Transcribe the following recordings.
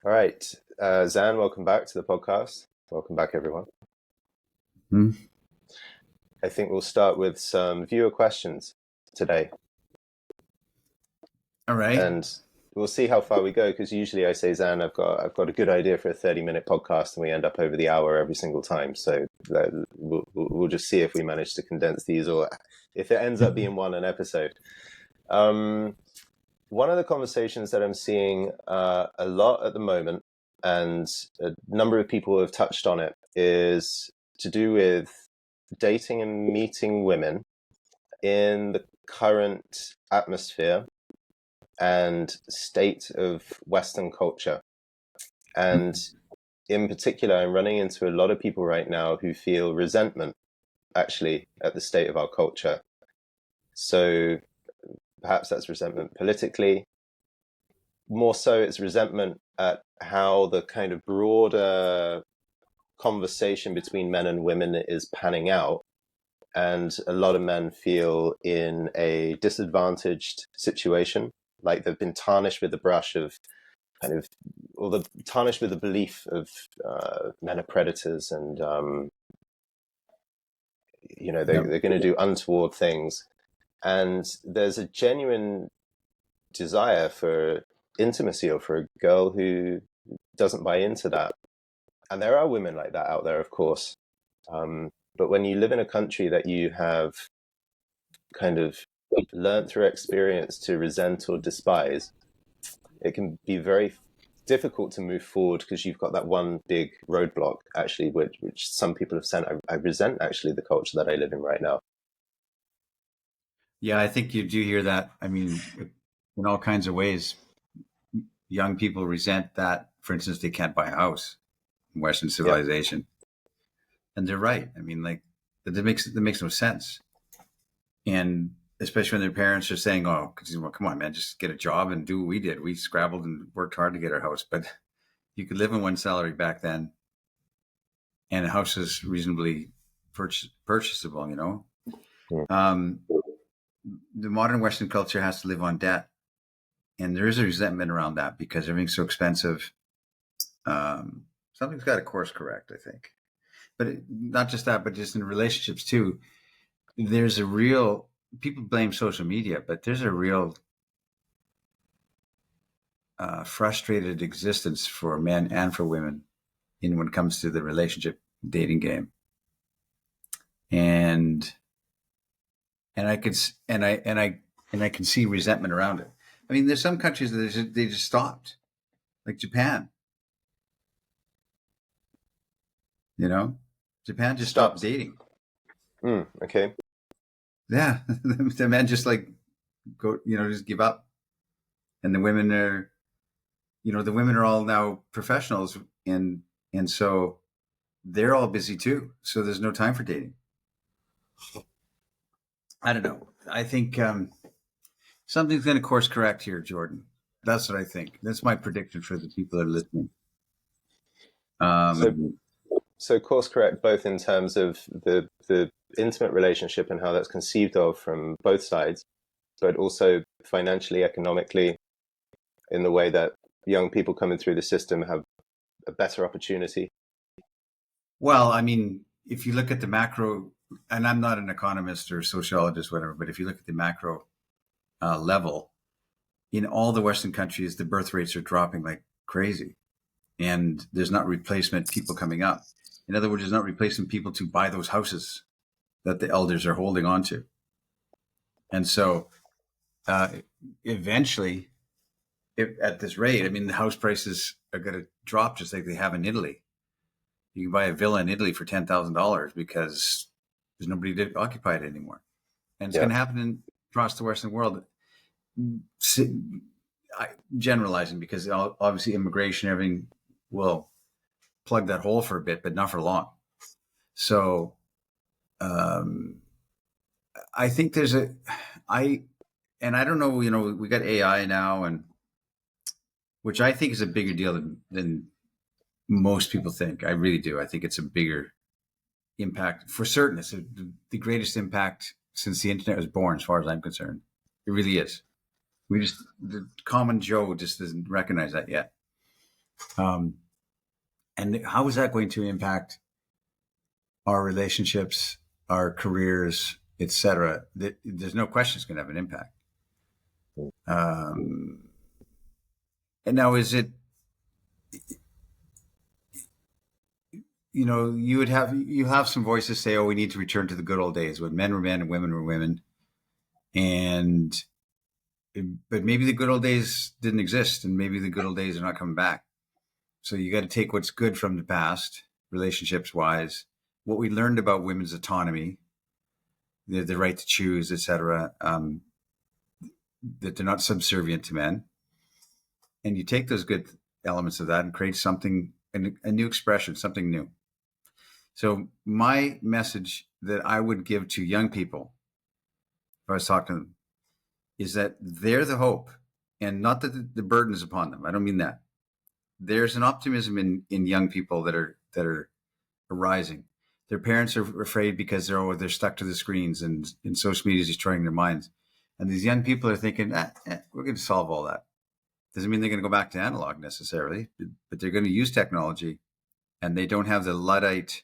All right. Zan, welcome back to the podcast. Welcome back, everyone. Hmm. I think we'll start with some viewer questions today, All right. and we'll see how far we go. Because usually I say, Zan, I've got a good idea for a 30-minute podcast, and we end up over the hour every single time. So we'll just see if we manage to condense these, or if it ends up being an episode. Um, One of the conversations that I'm seeing a lot at the moment, and a number of people have touched on it, is to do with dating and meeting women in the current atmosphere and state of Western culture. And in particular, I'm running into a lot of people right now who feel resentment actually at the state of our culture. So perhaps that's resentment politically. More so, it's resentment at how the kind of broader conversation between men and women is panning out. And a lot of men feel in a disadvantaged situation, like they've been tarnished with the brush of kind of, or the tarnished with the belief of men are predators, and Yep. they're going to do untoward things. And there's a genuine desire for intimacy, or for a girl who doesn't buy into that. And there are women like that out there, of course. But when you live in a country that you have kind of learned through experience to resent or despise, it can be very difficult to move forward, because you've got that one big roadblock, actually, which some people have said, I resent actually the culture that I live in right now. Yeah, I think you do hear that. I mean, in all kinds of ways, young people resent that. For instance, they can't buy a house in Western Yeah, civilization, and they're right. I mean, like that makes no sense. And especially when their parents are saying, "Oh, well, come on, man, just get a job and do what we did. We scrabbled and worked hard to get our house." But you could live on one salary back then, and a house is reasonably purchasable. mm, Um, the modern Western culture has to live on debt, and there is a resentment around that because everything's so expensive. Something's got to course correct, I think. But not just that, but just in relationships too. There's a real people blame social media, but there's a real frustrated existence for men and for women in when it comes to the relationship dating game, and and I could and I can see resentment around it. I mean, there's some countries that they just stopped, like Japan. You know, Japan just stopped stopped. dating. Okay. Yeah, the men just like go, just give up, and the women are all now professionals, and so they're all busy too. So there's no time for dating. I don't know. I think something's going to course correct here, Jordan. That's what I think. That's my prediction for the people that are listening. So Um, so course correct, both in terms of the intimate relationship and how that's conceived of from both sides, but also financially, economically, in the way that young people coming through the system have a better opportunity. well, I mean, if you look at the macro, and I'm not an economist or sociologist, whatever, but if you look at the macro level, in all the Western countries, the birth rates are dropping like crazy, and there's not replacement people coming up. In other words, there's not replacement people to buy those houses that the elders are holding on to, and so uh, eventually, at this rate, I mean, the house prices are going to drop just like they have in Italy. You can buy a villa in Italy for $10,000 because there's nobody to occupy it anymore, and it's Yeah, going to happen across the Western world. Generalizing because obviously immigration, everything will plug that hole for a bit, but not for long. So um, I think I, and I don't know, we got AI now, and which I think is a bigger deal than most people think. I really do. I think it's a bigger impact for certain. It's the greatest impact since the internet was born, as far as I'm concerned. It really is. The common Joe just doesn't recognize that yet. And how is that going to impact our relationships, our careers, etc.? There's no question it's going to have an impact. And now, is it, you have some voices say, oh, we need to return to the good old days when men were men and women were women. But maybe the good old days didn't exist, and maybe the good old days are not coming back. So you got to take what's good from the past, relationships wise, what we learned about women's autonomy, the right to choose, etc., that they're not subservient to men. And you take those good elements of that and create something, a new expression, something new. So my message that I would give to young people, if I was talking to them, is that they're the hope, and not that the burden is upon them. I don't mean that. There's an optimism in young people that are arising. Their parents are afraid because they're stuck to the screens, and social media is destroying their minds. And these young people are thinking, we're going to solve all that. Doesn't mean they're going to go back to analog necessarily, but they're going to use technology, and they don't have the Luddite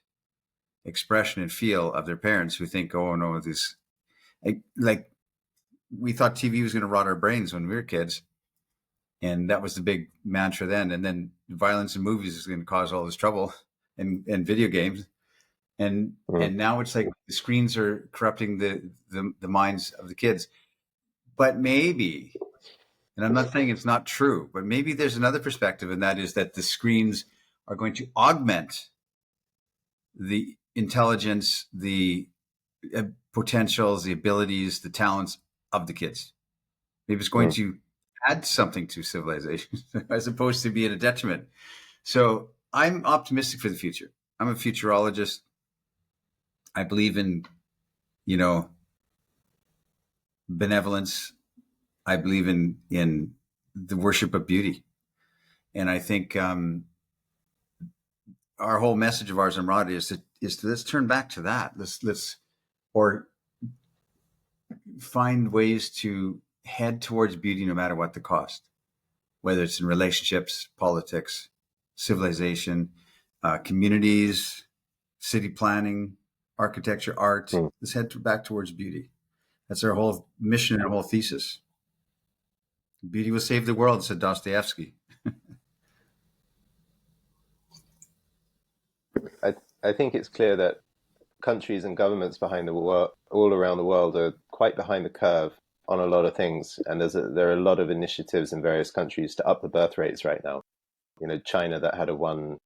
expression and feel of their parents who think, oh no, this, like we thought TV was going to rot our brains when we were kids. And that was the big mantra then. And then violence in movies is going to cause all this trouble, and video games. And now it's like the screens are corrupting the minds of the kids. But maybe, and I'm not saying it's not true, but maybe there's another perspective, and that is that the screens are going to augment the intelligence, the potentials, the abilities, the talents of the kids. Maybe it's going to add something to civilization as opposed to being a detriment. So I'm optimistic for the future. I'm a futurologist. I believe in, benevolence. I believe in the worship of beauty. And I think our whole message of ours, Amorata, is to let's turn back to that. Let's find ways to head towards beauty no matter what the cost, whether it's in relationships, politics, civilization, communities, city planning, architecture, art. Let's head back towards beauty. That's our whole mission and our whole thesis. Beauty will save the world, said Dostoevsky. I think it's clear that countries and governments behind the world, all around the world, are quite behind the curve on a lot of things, and there are a lot of initiatives in various countries to up the birth rates right now. China, that had a one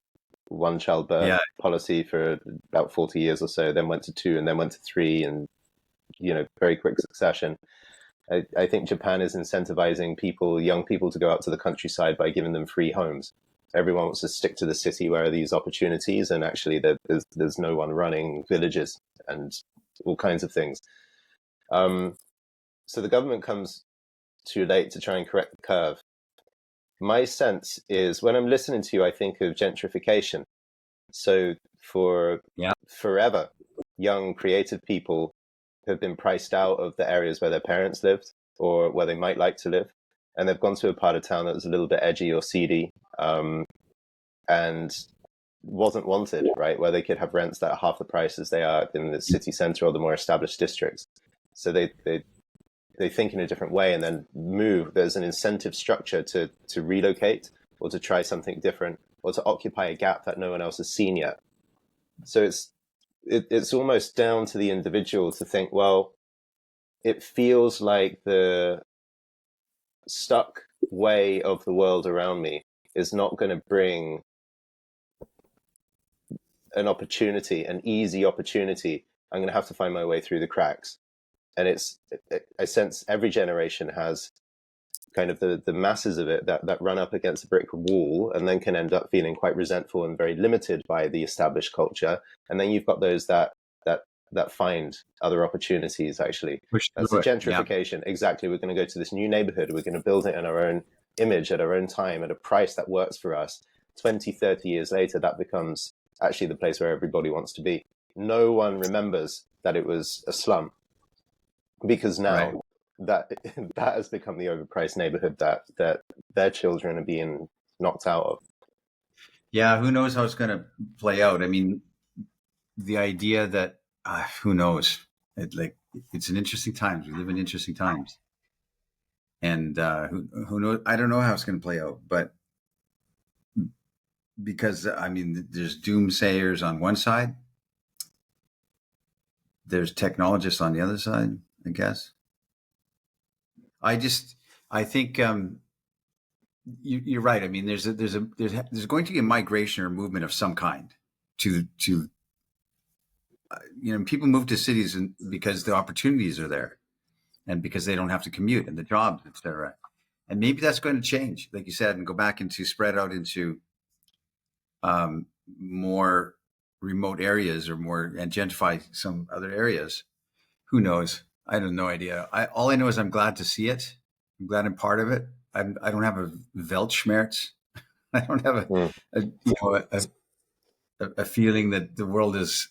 child birth policy for about 40 years or so, then went to 2, and then went to 3, and very quick succession. I think Japan is incentivizing young people to go out to the countryside by giving them free homes. Everyone wants to stick to the city where are these opportunities, and actually there's no one running villages and all kinds of things. So the government comes too late to try and correct the curve. My sense is, when I'm listening to you, I think of gentrification. So for forever, young creative people have been priced out of the areas where their parents lived or where they might like to live, and they've gone to a part of town that was a little bit edgy or seedy, and wasn't wanted, right? Where they could have rents that are half the price as they are in the city center or the more established districts. So they think in a different way and then move. There's an incentive structure to relocate or to try something different or to occupy a gap that no one else has seen yet. So it's almost down to the individual to think, well, it feels like the stuck way of the world around me is not going to bring an opportunity, an easy opportunity. I'm going to have to find my way through the cracks. And I sense every generation has kind of the masses of it that run up against a brick wall and then can end up feeling quite resentful and very limited by the established culture. And then you've got those that find other opportunities, actually. That's the gentrification. Yeah. Exactly. We're going to go to this new neighborhood. We're going to build it in our own image at our own time at a price that works for us. 20, 30 years later, that becomes actually the place where everybody wants to be. No one remembers that it was a slum, because now that has become the overpriced neighborhood that their children are being knocked out of. Yeah, who knows how it's going to play out? I mean, the idea that who knows? It's an interesting times. We live in interesting times, and who knows? I don't know how it's going to play out, but because I mean, there's doomsayers on one side, there's technologists on the other side. I guess. I just I think you're right. I mean, there's going to be a migration or movement of some kind to people move to cities because the opportunities are there and because they don't have to commute and the jobs, et cetera. And maybe that's going to change, like you said, and go back into spread out into more remote areas or more and gentrify some other areas. Who knows? I have no idea. All I know is I'm glad to see it. I'm glad I'm part of it. I don't have a Weltschmerz. I don't have Mm. a feeling that the world is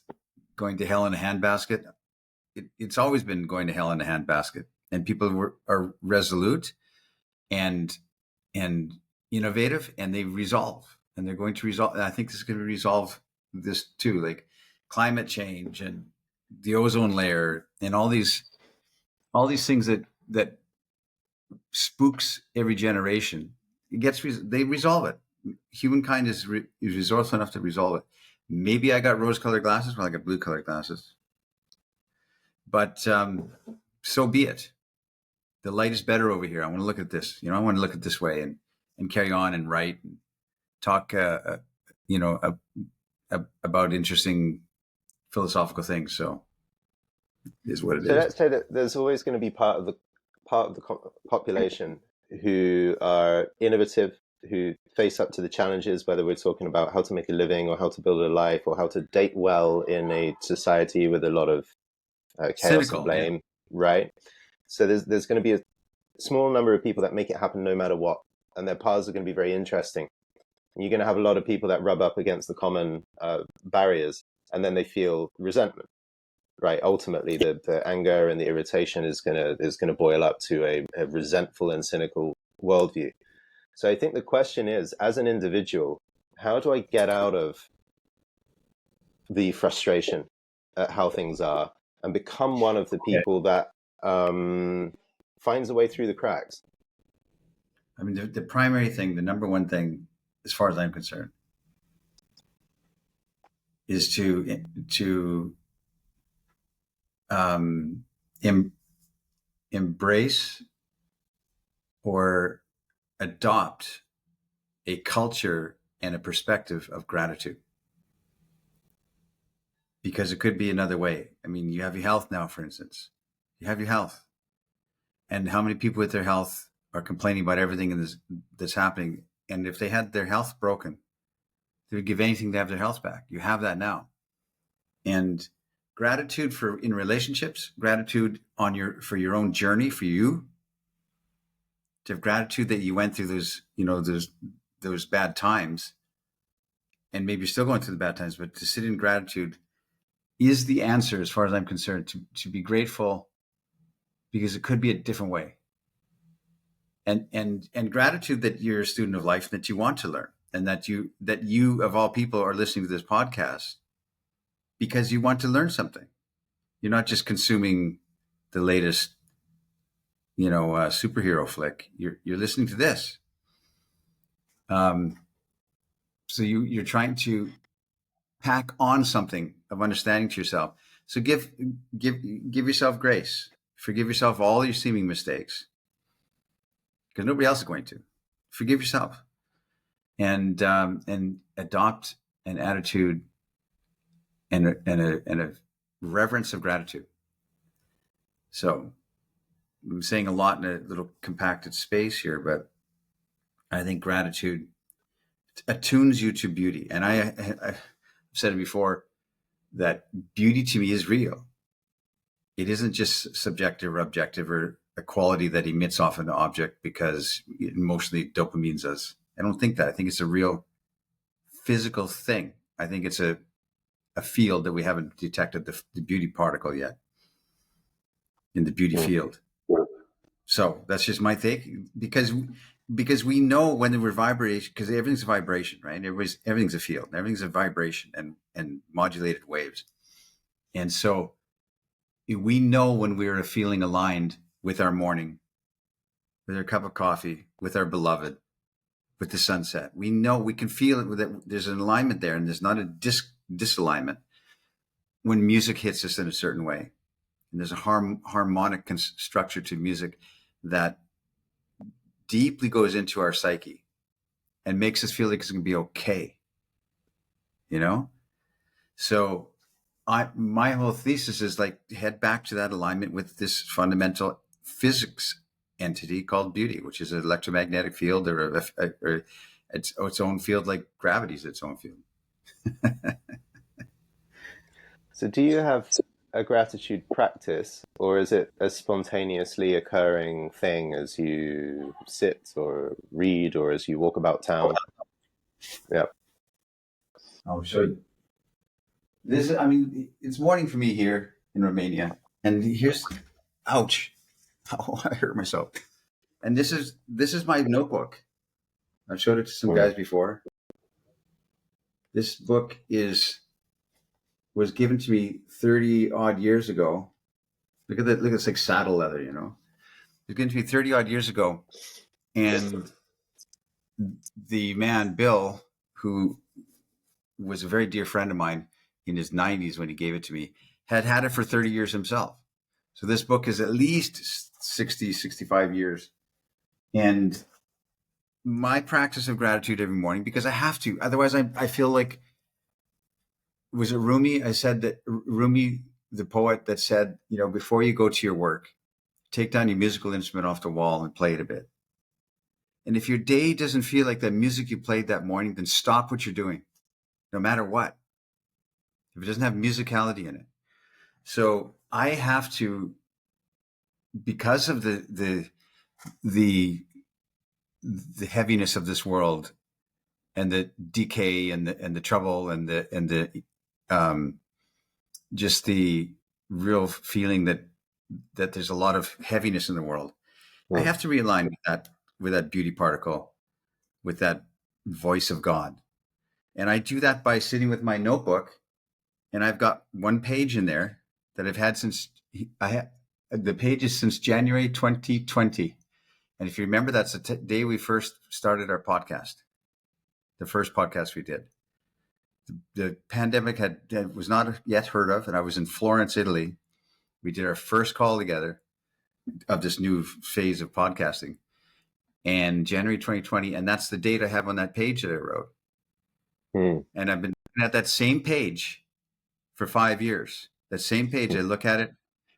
going to hell in a handbasket. It's always been going to hell in a handbasket, and people are resolute and and innovative, and they resolve, and they're going to resolve. And I think this is going to resolve this too, like climate change and the ozone layer, and all these things that spooks every generation. They resolve it. Humankind is resourceful enough to resolve it. Maybe I got rose-colored glasses, well, I got blue-colored glasses, but so be it. The light is better over here. I want to look at this. I want to look at this way and carry on and write and talk. You know, about interesting philosophical things. So it is what it So is. let's say that there's always going to be part of the population who are innovative, who face up to the challenges, whether we're talking about how to make a living or how to build a life or how to date well in a society with a lot of chaos and Cynical, yeah. blame, right? So there's going to be a small number of people that make it happen no matter what, and their paths are going to be very interesting. And you're going to have a lot of people that rub up against the common barriers, and then they feel resentment, right? Ultimately, the anger and the irritation is gonna boil up to a resentful and cynical worldview. So I think the question is, as an individual, how do I get out of the frustration at how things are and become one of the Okay. people that finds a way through the cracks? I mean, the primary thing, the number one thing, as far as I'm concerned, is to um, em, embrace or adopt a culture and a perspective of gratitude, because it could be another way. I mean, you have your health now, for instance. You have your health, and how many people with their health are complaining about everything that's happening? And if they had their health broken, they would give anything to have their health back. You have that now, and gratitude for in relationships, gratitude for your own journey, for you to have gratitude that you went through those bad times, and maybe you're still going through the bad times, but to sit in gratitude is the answer, as far as I'm concerned, to be grateful, because it could be a different way. And gratitude that you're a student of life, that you want to learn, and that you of all people are listening to this podcast because you want to learn something. You're not just consuming the latest, superhero flick. You're listening to this. So you're trying to pack on something of understanding to yourself. So give yourself grace. Forgive yourself all your seeming mistakes, because nobody else is going to. Forgive yourself, and adopt an attitude and a reverence of gratitude. So I'm saying a lot in a little compacted space here, but I think gratitude attunes you to beauty. And I've said it before that beauty to me is real. It isn't just subjective or objective or a quality that emits off an object because emotionally dopamine does. I don't think that. I think it's a real physical thing. I think it's a field that we haven't detected the beauty particle yet in the beauty Mm. field. So that's just my take, because because we know when we're vibration, because everything's a vibration, right? Everything's a field, everything's a vibration and modulated waves. And so we know when we're feeling aligned with our morning, with our cup of coffee, with our beloved, with the sunset. We know, we can feel it, that there's an alignment there, and there's not a disalignment when music hits us in a certain way. And there's a harmonic structure to music that deeply goes into our psyche and makes us feel like it's going to be okay, you know? So my whole thesis is like, head back to that alignment with this fundamental physics entity called beauty, which is an electromagnetic field or its own field, like gravity's its own field. So do you have a gratitude practice, or is it a spontaneously occurring thing as you sit or read or as you walk about town? Yeah. I'll show you. This, I mean, it's morning for me here in Romania, and here's, ouch, oh, I hurt myself. And this is my notebook. I've showed it to some guys before. This book was given to me 30 odd years ago. Look at that, look, it's like saddle leather, you know. It was given to me 30 odd years ago. And the man, Bill, who was a very dear friend of mine in his 90s when he gave it to me, had it for 30 years himself. So this book is at least 60, 65 years. And my practice of gratitude every morning, because I have to, otherwise I feel like, was it Rumi? I said that Rumi, the poet, that said, you know, before you go to your work, take down your musical instrument off the wall and play it a bit. And if your day doesn't feel like the music you played that morning, then stop what you're doing, no matter what, if it doesn't have musicality in it. So I have to, because of the heaviness of this world and the decay and the trouble and the just the real feeling that there's a lot of heaviness in the world. I have to realign with that beauty particle, with that voice of God. And I do that by sitting with my notebook, and I've got one page in there that I've had since the page is since January 2020. And if you remember, that's the day we first started our podcast, the first podcast we did. The pandemic was not yet heard of, and I was in Florence, Italy. We did our first call together of this new phase of podcasting, and January 2020, and that's the date I have on that page that I wrote. And I've been at that same page for 5 years. That same page, I look at it,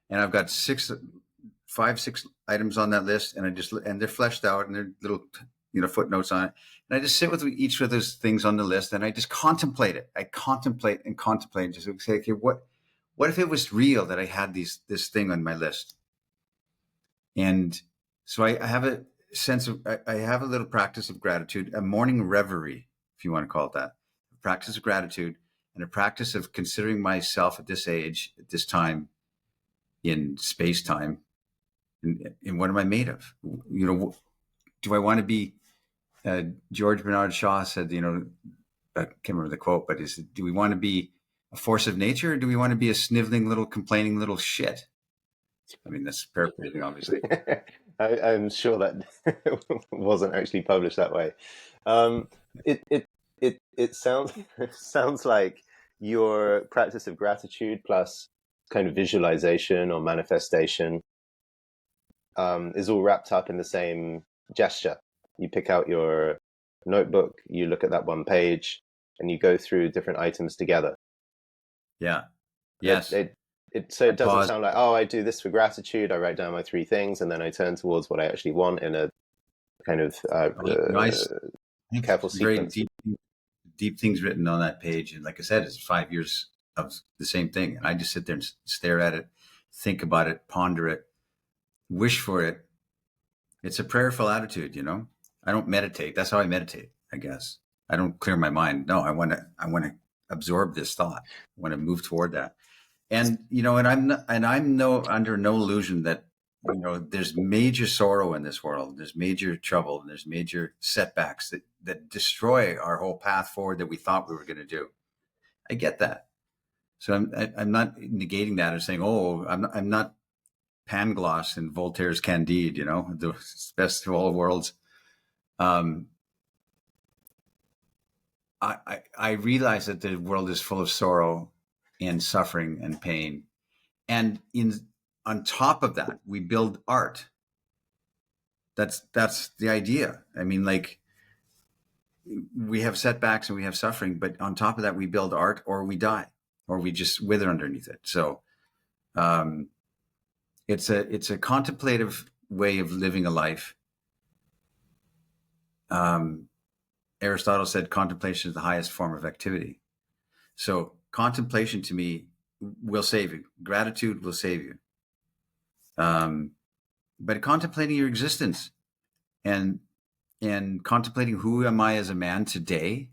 and I've got 5, 6 items on that list, and they're fleshed out, and they're little, you know, footnotes on it. And I just sit with each of those things on the list, and I just contemplate it. I contemplate and just say, okay, what if it was real that I had this thing on my list? And so I have a sense of, I have a little practice of gratitude, a morning reverie, if you want to call it that, a practice of gratitude, and a practice of considering myself at this age, at this time in space time, and what am I made of? You know, do I want to be, George Bernard Shaw said, you know, I can't remember the quote, but do we want to be a force of nature, or do we want to be a sniveling little, complaining little shit? I mean, that's paraphrasing, obviously. I'm sure that wasn't actually published that way. It sounds like your practice of gratitude plus kind of visualization or manifestation is all wrapped up in the same gesture. You pick out your notebook, you look at that one page, and you go through different items together. Yeah. Yes. So it doesn't sound like, oh, I do this for gratitude, I write down my 3 things, and then I turn towards what I actually want in a kind of careful sequence. Very deep things written on that page. And like I said, it's 5 years of the same thing. And I just sit there and stare at it, think about it, ponder it, wish for it. It's a prayerful attitude, you know. I don't meditate. That's how I meditate, I guess. I don't clear my mind. No, I want to absorb this thought. I want to move toward that. And, you know, and I'm under no illusion that there's major sorrow in this world. There's major trouble and there's major setbacks that destroy our whole path forward that we thought we were going to do. I get that. So I'm not negating that or saying, oh, I'm not Pangloss in Voltaire's Candide, the best of all worlds. I realize that the world is full of sorrow and suffering and pain. And on top of that, we build art. That's the idea. I mean, like, we have setbacks and we have suffering, but on top of that, we build art, or we die, or we just wither underneath it. So it's a contemplative way of living a life. Aristotle said contemplation is the highest form of activity. So contemplation to me will save you. Gratitude will save you. But contemplating your existence and contemplating, who am I as a man today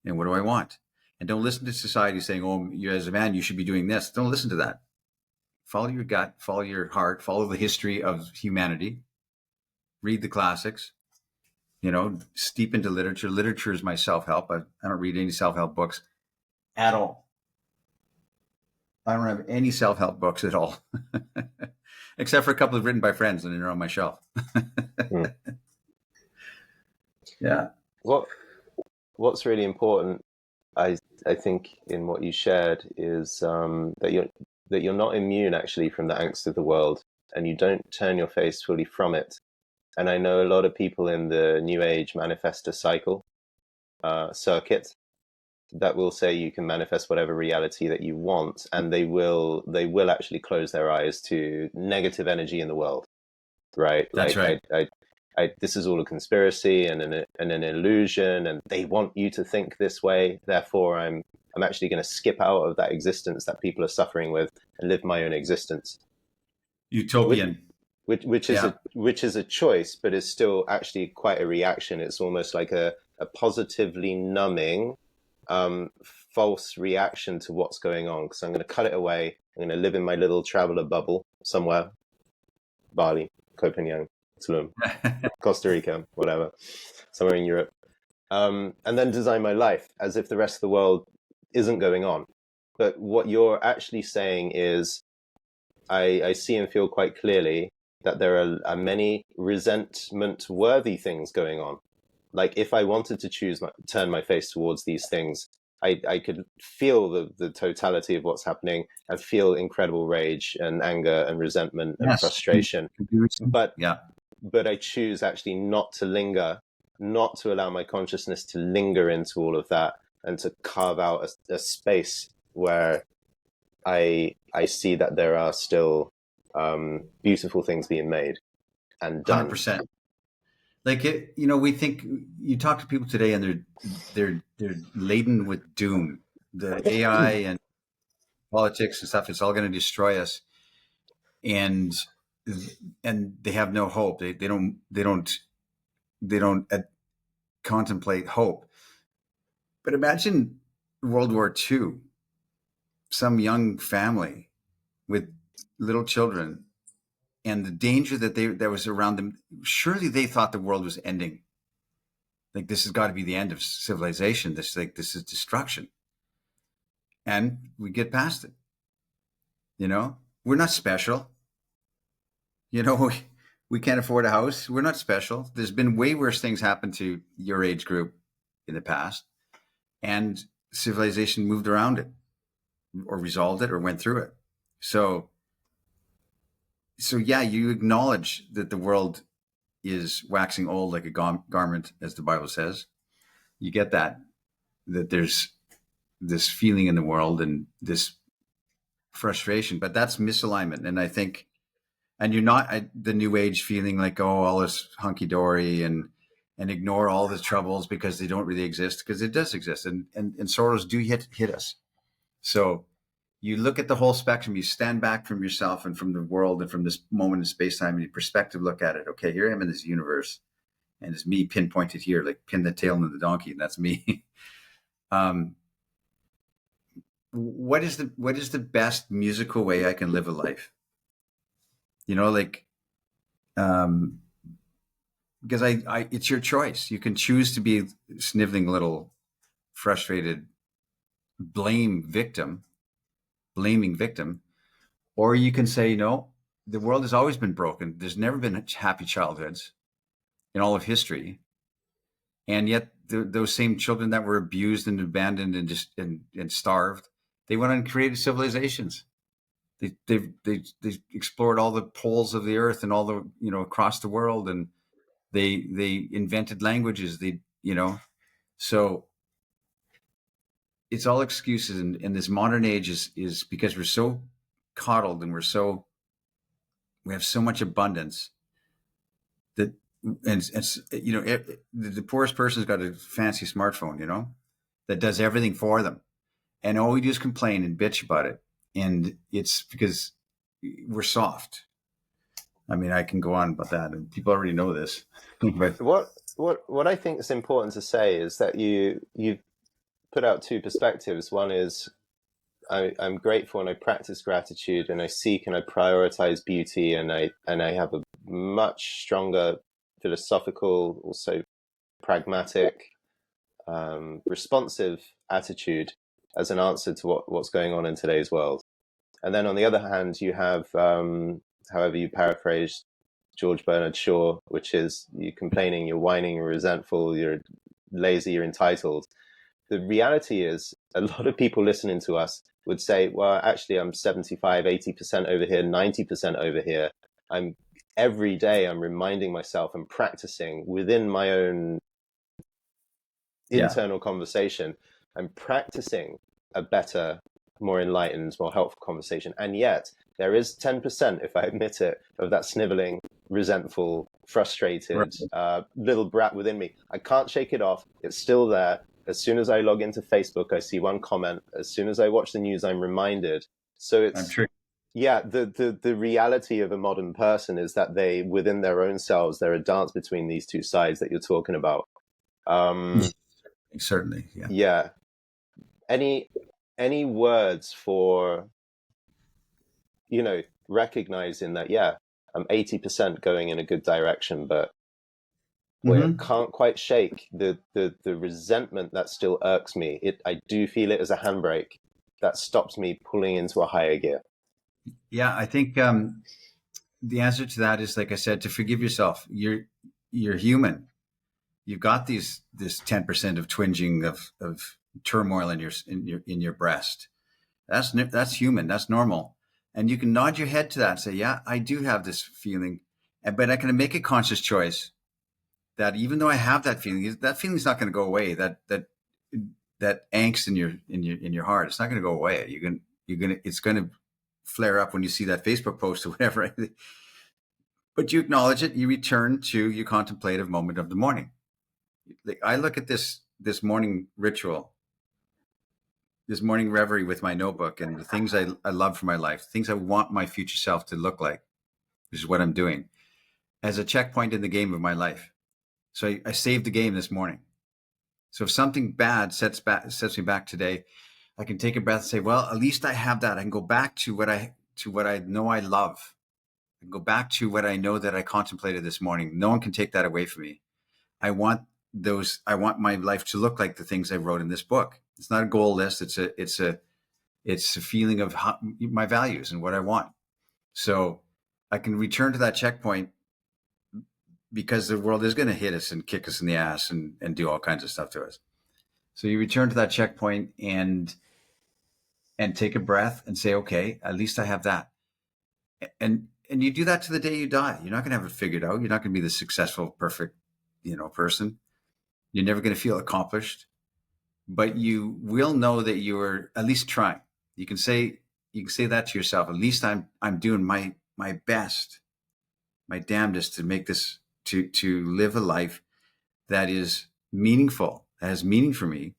and what do I want? And don't listen to society saying, oh, you as a man, you should be doing this. Don't listen to that. Follow your gut, follow your heart, follow the history of humanity, read the classics, steep into literature. Literature is my self-help. I don't read any self-help books at all. I don't have any self-help books at all, except for a couple written by friends, and they're on my shelf. Yeah. What's really important, I think, in what you shared is that you're not immune actually from the angst of the world, and you don't turn your face fully from it. And I know a lot of people in the New Age manifest a cycle circuit that will say you can manifest whatever reality that you want, and they will actually close their eyes to negative energy in the world, right? That's right. This is all a conspiracy and an illusion, and they want you to think this way. Therefore, I'm actually going to skip out of that existence that people are suffering with and live my own existence. Utopian. Which is a choice, but is still actually quite a reaction. It's almost like a positively numbing, false reaction to what's going on. Because I'm going to cut it away. I'm going to live in my little traveler bubble somewhere, Bali, Copenhagen, Tulum, Costa Rica, whatever, somewhere in Europe, and then design my life as if the rest of the world isn't going on. But what you're actually saying is, I see and feel quite clearly that there are many resentment-worthy things going on. Like, if I wanted to turn my face towards these things, I could feel the totality of what's happening and feel incredible rage and anger and resentment and frustration. But I choose actually not to linger, not to allow my consciousness to linger into all of that, and to carve out a space where I see that there are still beautiful things being made and done. 100%. Like, we think, you talk to people today and they're laden with doom. The AI and politics and stuff, it's all going to destroy us. And they have no hope. They don't contemplate hope. But imagine World War II, some young family with little children, and the danger that was around them. Surely they thought the world was ending. Like, this has got to be the end of civilization. This is destruction. And we get past it. We're not special. We can't afford a house. We're not special. There's been way worse things happen to your age group in the past, and civilization moved around it, or resolved it, or went through it. So yeah, you acknowledge that the world is waxing old like a garment, as the Bible says. You get that there's this feeling in the world and this frustration, but that's misalignment. And I think, and you're not the new age feeling like, oh, all this hunky dory and ignore all the troubles because they don't really exist, because it does exist. And sorrows do hit us. So you look at the whole spectrum, you stand back from yourself and from the world and from this moment in space-time, and your perspective, look at it. Okay, here I am in this universe, and it's me pinpointed here, like pin the tail on the donkey, and that's me. What is the best musical way I can live a life? Like, Um, because it's your choice. You can choose to be sniveling little frustrated blaming victim, or you can say, no, the world has always been broken. There's never been happy childhoods in all of history. And yet those same children that were abused and abandoned and just and starved, they went on and created civilizations. They explored all the poles of the earth and all the, across the world, and they invented languages. So it's all excuses. And this modern age is because we're so coddled and we have so much abundance that, and it's, the poorest person's got a fancy smartphone, that does everything for them. And all we do is complain and bitch about it. And it's because we're soft. I mean, I can go on about that, and people already know this. But what I think is important to say is that you put out two perspectives. One is I'm grateful and I practice gratitude and I seek and I prioritize beauty, and I have a much stronger philosophical, also pragmatic, responsive attitude as an answer to what's going on in today's world. And then on the other hand, you have, however you paraphrase George Bernard Shaw, which is you complaining, you're whining, you're resentful, you're lazy, you're entitled. The reality is a lot of people listening to us would say, well, actually, I'm 75, 80% over here, 90% over here. Every day I'm reminding myself and practicing within my own internal conversation. I'm practicing a better, more enlightened, more helpful conversation. And yet there is 10%, if I admit it, of that sniveling, resentful, frustrated little brat within me. I can't shake it off. It's still there. As soon as I log into Facebook, I see one comment. As soon as I watch the news, I'm reminded. So it's, the reality of a modern person is that they, within their own selves, they're a dance between these two sides that you're talking about. Certainly. Yeah. Any words for, recognizing that, I'm 80% going in a good direction, but I can't quite shake the resentment that still irks me. I do feel it as a handbrake that stops me pulling into a higher gear. Yeah, I think the answer to that is, like I said, to forgive yourself. You're human. You've got this 10% of twinging of turmoil in your breast. That's human. That's normal. And you can nod your head to that and say, yeah, I do have this feeling, but I can make a conscious choice that even though I have that feeling's not going to go away. That angst in your heart, it's not going to go away. It's going to flare up when you see that Facebook post or whatever. But you acknowledge it. You return to your contemplative moment of the morning. Like, I look at this morning ritual, this morning reverie with my notebook and the things I love for my life, things I want my future self to look like, which is what I'm doing, as a checkpoint in the game of my life. So I saved the game this morning. So if something bad sets me back today, I can take a breath and say, well, at least I have that. I can go back to what I know I love. I can go back to what I know that I contemplated this morning. No one can take that away from me. I want my life to look like the things I wrote in this book. It's not a goal list. It's a feeling of my values and what I want. So I can return to that checkpoint, because the world is going to hit us and kick us in the ass and do all kinds of stuff to us. So you return to that checkpoint and take a breath and say, okay, at least I have that. And you do that to the day you die. You're not going to have it figured out. You're not going to be the successful, perfect, person. You're never going to feel accomplished, but you will know that you are at least trying. You can say that to yourself. At least I'm doing my best, my damnedest to make this, to live a life that is meaningful, that has meaning for me,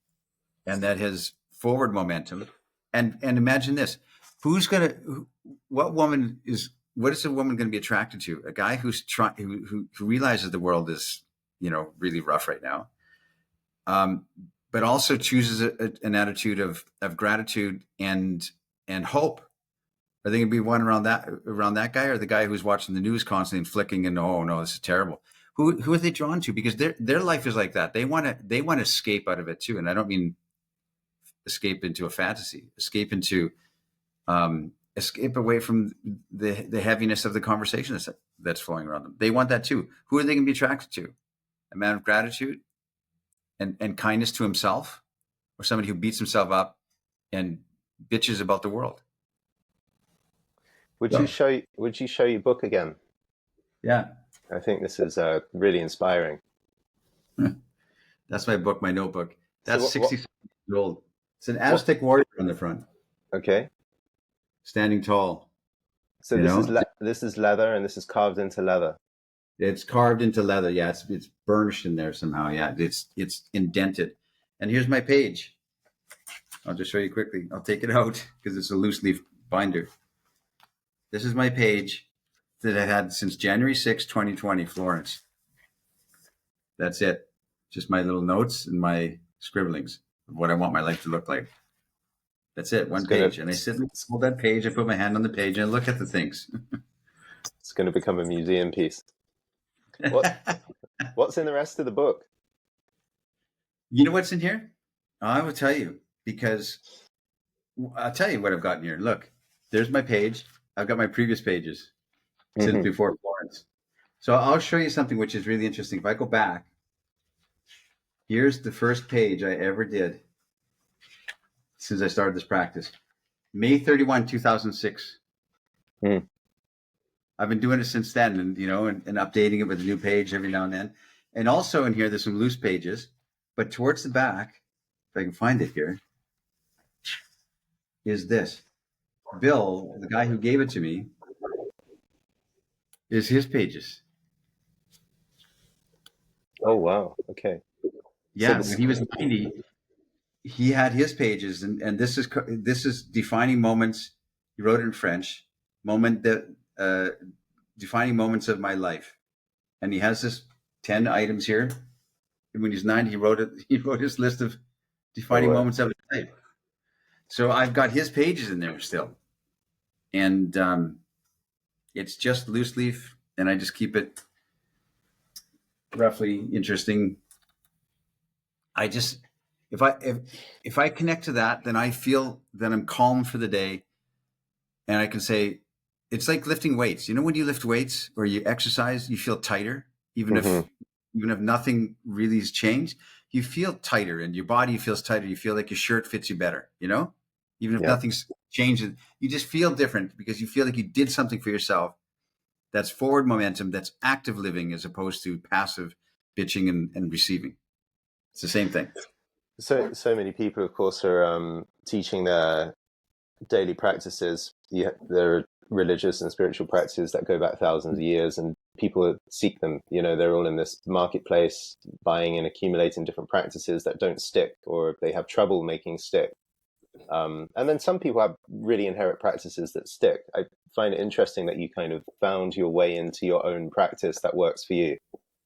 and that has forward momentum. And imagine this: what is a woman going to be attracted to? A guy who realizes the world is, really rough right now, but also chooses an attitude of gratitude and hope Are they going to be one around that guy, or the guy who's watching the news constantly and flicking and, oh no, this is terrible? Who are they drawn to? Because their life is like that. They want to escape out of it too. And I don't mean escape into a fantasy, escape away from the heaviness of the conversation that's flowing around them. They want that too. Who are they going to be attracted to? A man of gratitude and kindness to himself, or somebody who beats himself up and bitches about the world? Would you show your book again? Yeah. I think this is really inspiring. That's my book, my notebook. That's So 67 years old. It's an Aztec warrior on the front, Okay. standing tall. So this is leather, and this is carved into leather. It's carved into leather. Yeah, it's burnished in there somehow. Yeah, it's indented. And here's my page. I'll just show you quickly. I'll take it out because it's a loose leaf binder. This is my page that I had since January 6, 2020, Florence. That's it. Just my little notes and my scribblings of what I want my life to look like. That's it. One page. And I sit and hold that page. I put my hand on the page and I look at the things. It's going to become a museum piece. What's in the rest of the book? You know what's in here? I will tell you, because I'll tell you what I've got in here. Look, there's my page. I've got my previous pages since before Florence. So I'll show you something which is really interesting. If I go back, here's the first page I ever did since I started this practice. May 31, 2006. I've been doing it since then, and updating it with a new page every now and then. And also in here, there's some loose pages, but towards the back, if I can find it here, is this. Bill, the guy who gave it to me, is his pages. Oh, wow. Okay. Yeah, so when he was 90, he had his pages, and this is defining moments. He wrote it in French. Defining moments of my life, and he has this 10 items here. And when he's 90, he wrote his list of defining moments of his life. So I've got his pages in there still, and it's just loose leaf, and I just keep it roughly interesting. I just if I connect to that, then I feel that I'm calm for the day, and I can say it's like lifting weights. You know, when you lift weights or you exercise, you feel tighter, even if nothing really has changed. You feel tighter, and your body feels tighter. You feel like your shirt fits you better. Even if nothing's changed, you just feel different because you feel like you did something for yourself. That's forward momentum. That's active living as opposed to passive bitching and receiving. It's the same thing. So many people, of course, are teaching their daily practices. There are religious and spiritual practices that go back thousands of years, and people seek them. They're all in this marketplace, buying and accumulating different practices that don't stick, or they have trouble making stick. And then some people have really inherent practices that stick. I find it interesting that you kind of found your way into your own practice that works for you.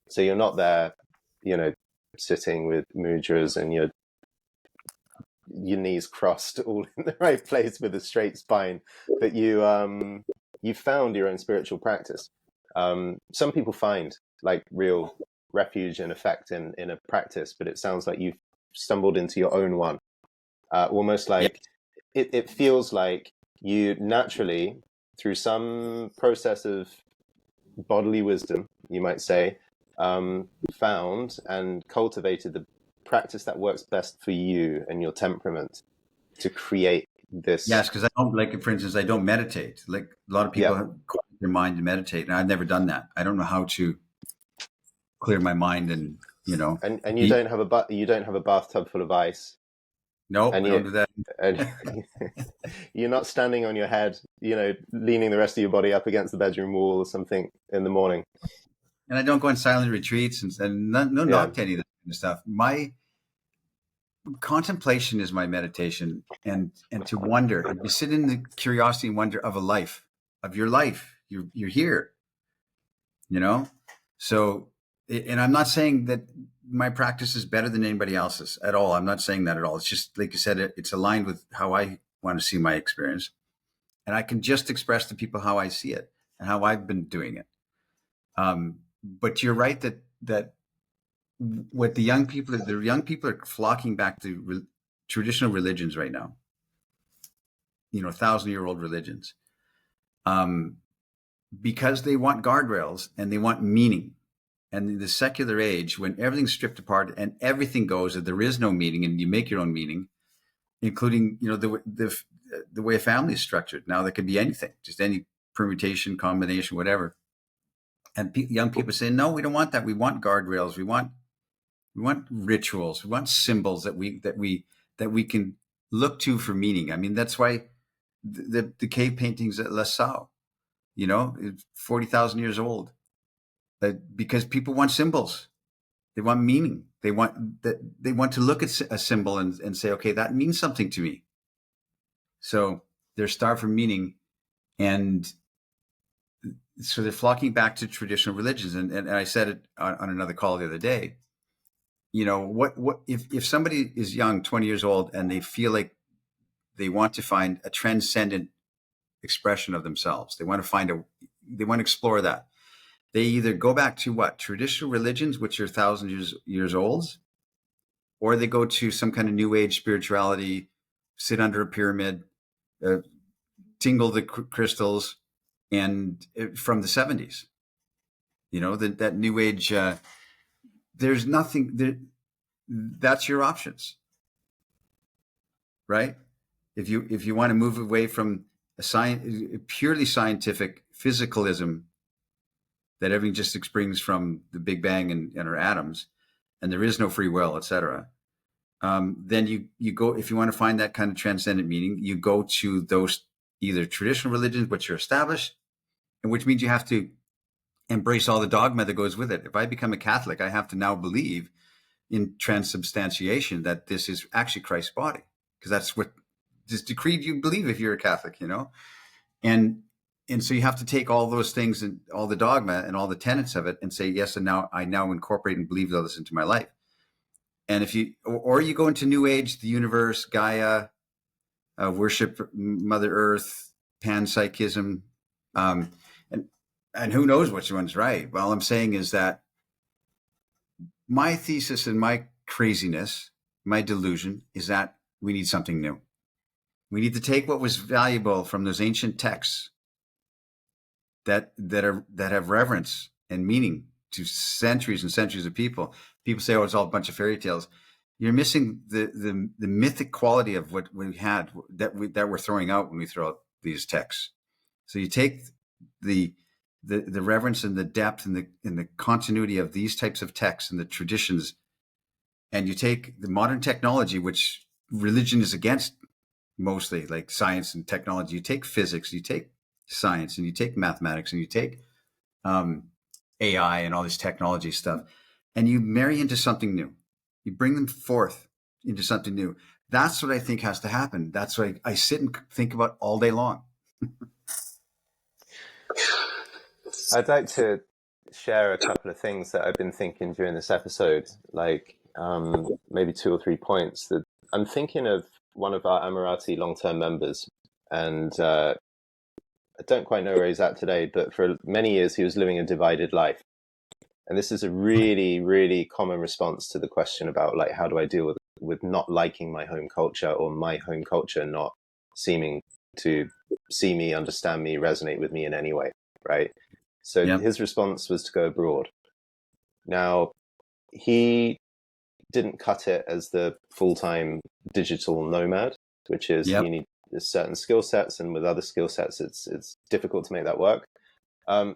So you're not there, sitting with mudras and your knees crossed, all in the right place with a straight spine, but you found your own spiritual practice. Some people find like real refuge and effect in a practice, but it sounds like you've stumbled into your own one. Almost like it feels like you naturally, through some process of bodily wisdom, you might say, found and cultivated the practice that works best for you and your temperament to create this. Yes, because I don't, like, for instance, I don't meditate. Like a lot of people have quiet their mind to meditate, and I've never done that. I don't know how to clear my mind, and And you don't have a bathtub full of ice. No, I don't do that. And you're not standing on your head, leaning the rest of your body up against the bedroom wall or something in the morning. And I don't go on silent retreats and not to any of that kind of stuff. My contemplation is my meditation, and to wonder, and you sit in the curiosity and wonder of your life. You're here, So, and I'm not saying that my practice is better than anybody else's at all. I'm not saying that at all. It's just, like you said, it's aligned with how I want to see my experience. and I can just express to people how I see it and how I've been doing it. But you're right that what the young people are flocking back to traditional religions right now, 1,000-year-old religions, because they want guardrails and they want meaning. And in the secular age, when everything's stripped apart and everything goes, that there is no meaning, and you make your own meaning, including the way a family is structured. Now, that could be anything, just any permutation, combination, whatever. And young people say, no, we don't want that. We want guardrails. We want rituals. We want symbols that we can look to for meaning. I mean, that's why the cave paintings at La Salle, 40,000 years old, because people want symbols. They want meaning. They want to look at a symbol and say, okay, that means something to me. So they're starved for meaning, and so they're flocking back to traditional religions. And I said it on another call the other day. What if somebody is young, 20 years old, and they feel like they want to find a transcendent expression of themselves, they want to explore that. They either go back to traditional religions, which are thousands years old, or they go to some kind of new age spirituality, sit under a pyramid, tingle the crystals, and from the 70s, that new age. There's nothing there. That's your options, right? If you want to move away from a purely scientific physicalism, that everything just springs from the Big Bang and our atoms, and there is no free will, etc. Then you go, if you want to find that kind of transcendent meaning, you go to those either traditional religions, which are established, and which means you have to embrace all the dogma that goes with it. If I become a Catholic, I have to now believe in transubstantiation, that this is actually Christ's body, because that's what this decreed you believe if you're a Catholic, and so you have to take all those things and all the dogma and all the tenets of it and say, yes, and now I incorporate and believe all this into my life. And if you, or you go into New Age, the universe, Gaia, worship Mother Earth, panpsychism, and who knows which one's right. Well, all I'm saying is that my thesis and my craziness, my delusion, is that we need something new. We need to take what was valuable from those ancient texts that have reverence and meaning to centuries and centuries of people. People say, oh, it's all a bunch of fairy tales. You're missing the mythic quality of what we had that we're throwing out when we throw out these texts. So you take the reverence and the depth and the continuity of these types of texts and the traditions, and you take the modern technology, which religion is against mostly, like science and technology. You take physics, you take science, and you take mathematics, and you take AI and all this technology stuff, and you marry into something new. You bring them forth into something new. That's what I think has to happen. That's what I sit and think about all day long. I'd like to share a couple of things that I've been thinking during this episode, like maybe 2 or 3 points. That I'm thinking of one of our Amorata long-term members, and I don't quite know where he's at today, but for many years he was living a divided life. And this is a really, really common response to the question about, like, how do I deal with not liking my home culture, or my home culture not seeming to see me, understand me, resonate with me in any way, right? So his response was to go abroad. Now, he didn't cut it as the full-time digital nomad, which is you need certain skill sets, and with other skill sets, it's difficult to make that work.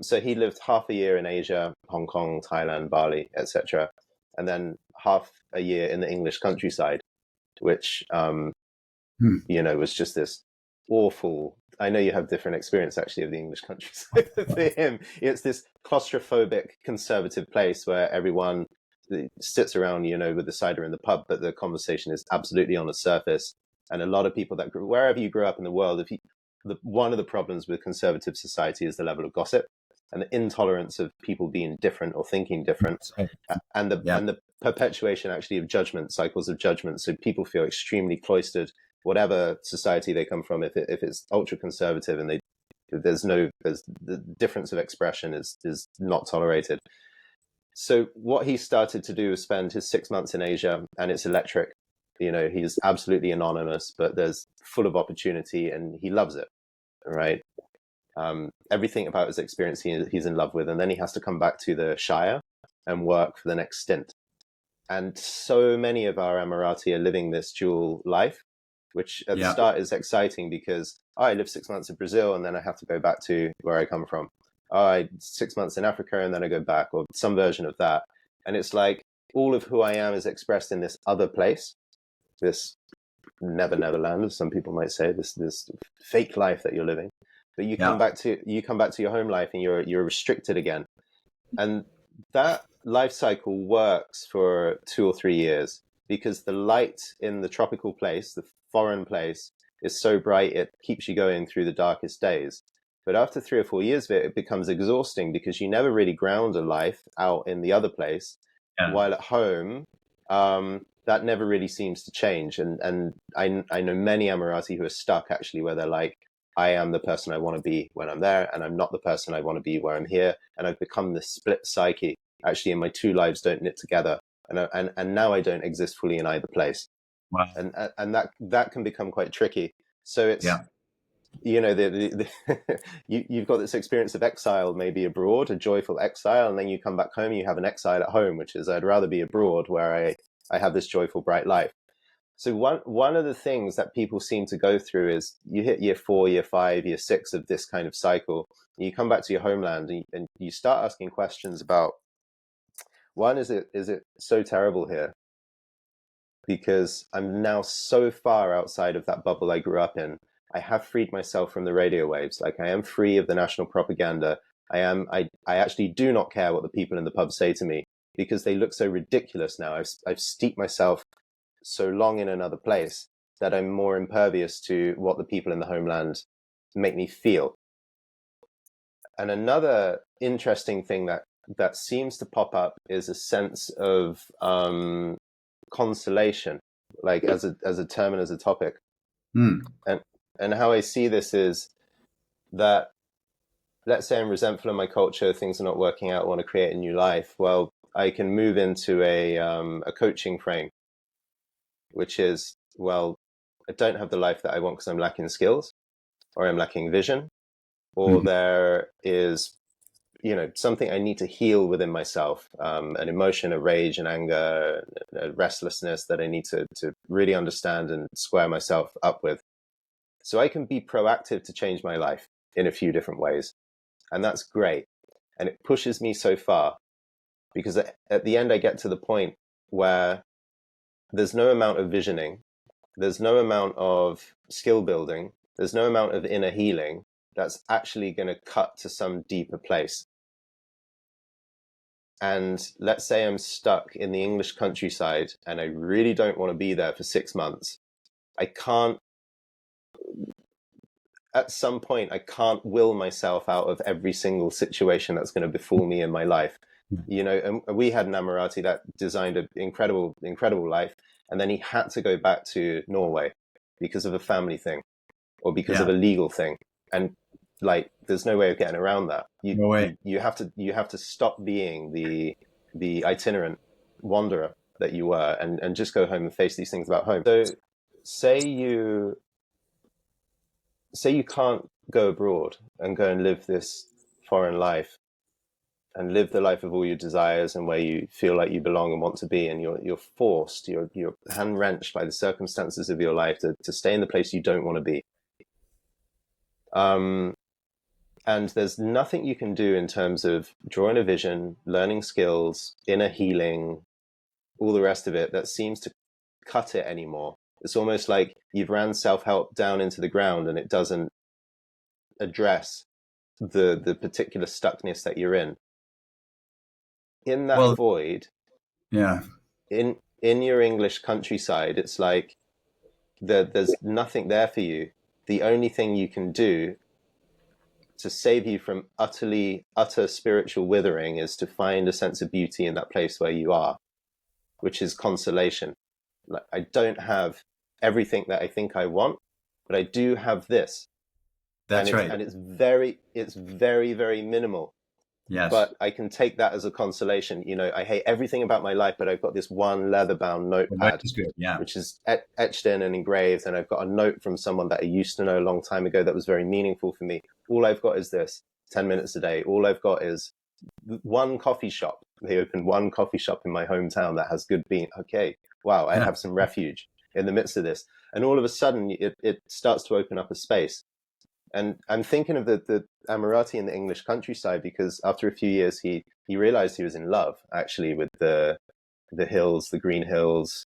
So he lived half a year in Asia, Hong Kong, Thailand, Bali, etc., and then half a year in the English countryside, which was just this awful. I know you have different experience actually of the English countryside. For him, it's this claustrophobic, conservative place where everyone sits around, with the cider in the pub, but the conversation is absolutely on the surface. And a lot of people that wherever you grew up in the world, one of the problems with conservative society is the level of gossip and the intolerance of people being different or thinking different, and the perpetuation actually of judgment, cycles of judgment. So people feel extremely cloistered whatever society they come from, if it's ultra conservative and there's the difference of expression is not tolerated. So what he started to do was spend his 6 months in Asia, and it's electric. He's absolutely anonymous, but there's full of opportunity, and he loves it. Right. Everything about his experience he's in love with, and then he has to come back to the Shire and work for the next stint. And so many of our Amorati are living this dual life, which at the start is exciting because I live 6 months in Brazil and then I have to go back to where I come from. I 6 months in Africa and then I go back, or some version of that. And it's like all of who I am is expressed in this other place, this neverland, as some people might say, this fake life that you're living. But you come back to your home life and you're restricted again. And that life cycle works for 2 or 3 years because the light in the tropical place, the foreign place, is so bright it keeps you going through the darkest days. But after 3 or 4 years of it, it becomes exhausting because you never really ground a life out in the other place. While at home, that never really seems to change. And I know many Amorati who are stuck actually, where they're like, I am the person I want to be when I'm there, and I'm not the person I want to be where I'm here. And I've become this split psyche. Actually, in my two lives don't knit together. And now I don't exist fully in either place. Wow. And that can become quite tricky. So it's, you've got this experience of exile, maybe abroad, a joyful exile, and then you come back home, you have an exile at home, which is I'd rather be abroad where I have this joyful, bright life. So one of the things that people seem to go through is you hit year 4, year 5, year 6 of this kind of cycle. You come back to your homeland and you start asking questions about, one, is it so terrible here? Because I'm now so far outside of that bubble I grew up in. I have freed myself from the radio waves. Like, I am free of the national propaganda. I actually do not care what the people in the pub say to me because they look so ridiculous now. I've steeped myself so long in another place that I'm more impervious to what the people in the homeland make me feel. And another interesting thing that seems to pop up is a sense of consolation, like as a term and as a topic. And how I see this is that, let's say I'm resentful of my culture, things are not working out, I want to create a new life. Well, I can move into a coaching frame, which is, well, I don't have the life that I want because I'm lacking skills, or I'm lacking vision, or there is, something I need to heal within myself, an emotion, a rage, an anger, a restlessness that I need to really understand and square myself up with. So I can be proactive to change my life in a few different ways. And that's great. And it pushes me so far because at the end, I get to the point where there's no amount of visioning, there's no amount of skill building, there's no amount of inner healing that's actually going to cut to some deeper place. And let's say I'm stuck in the English countryside and I really don't want to be there for 6 months. At some point, I can't will myself out of every single situation that's going to befall me in my life. And we had an Amorati that designed an incredible life. And then he had to go back to Norway because of a family thing or because of a legal thing. And like, there's no way of getting around that. You have to stop being the itinerant wanderer that you were and just go home and face these things about home. So say you can't go abroad and go and live this foreign life and live the life of all your desires and where you feel like you belong and want to be, and you're forced, you're hand wrenched by the circumstances of your life to stay in the place you don't want to be. And there's nothing you can do in terms of drawing a vision, learning skills, inner healing, all the rest of it that seems to cut it anymore. It's almost like you've ran self-help down into the ground and it doesn't address the particular stuckness that you're in. In that void, in your English countryside, it's like there's nothing there for you. The only thing you can do to save you from utter spiritual withering is to find a sense of beauty in that place where you are, which is consolation. Like, I don't have everything that I think I want, but I do have this. That's right. And it's very, very minimal. Yes. But I can take that as a consolation. I hate everything about my life, but I've got this one leather-bound Well, that notepad, is good. Yeah. which is etched in and engraved, and I've got a note from someone that I used to know a long time ago that was very meaningful for me. All I've got is this: 10 minutes a day. All I've got is one coffee shop. They opened one coffee shop in my hometown that has good bean. Okay, wow, I have some refuge in the midst of this, and all of a sudden it starts to open up a space. And I'm thinking of the Amorata in the English countryside, because after a few years he realized he was in love actually with the hills, the green hills,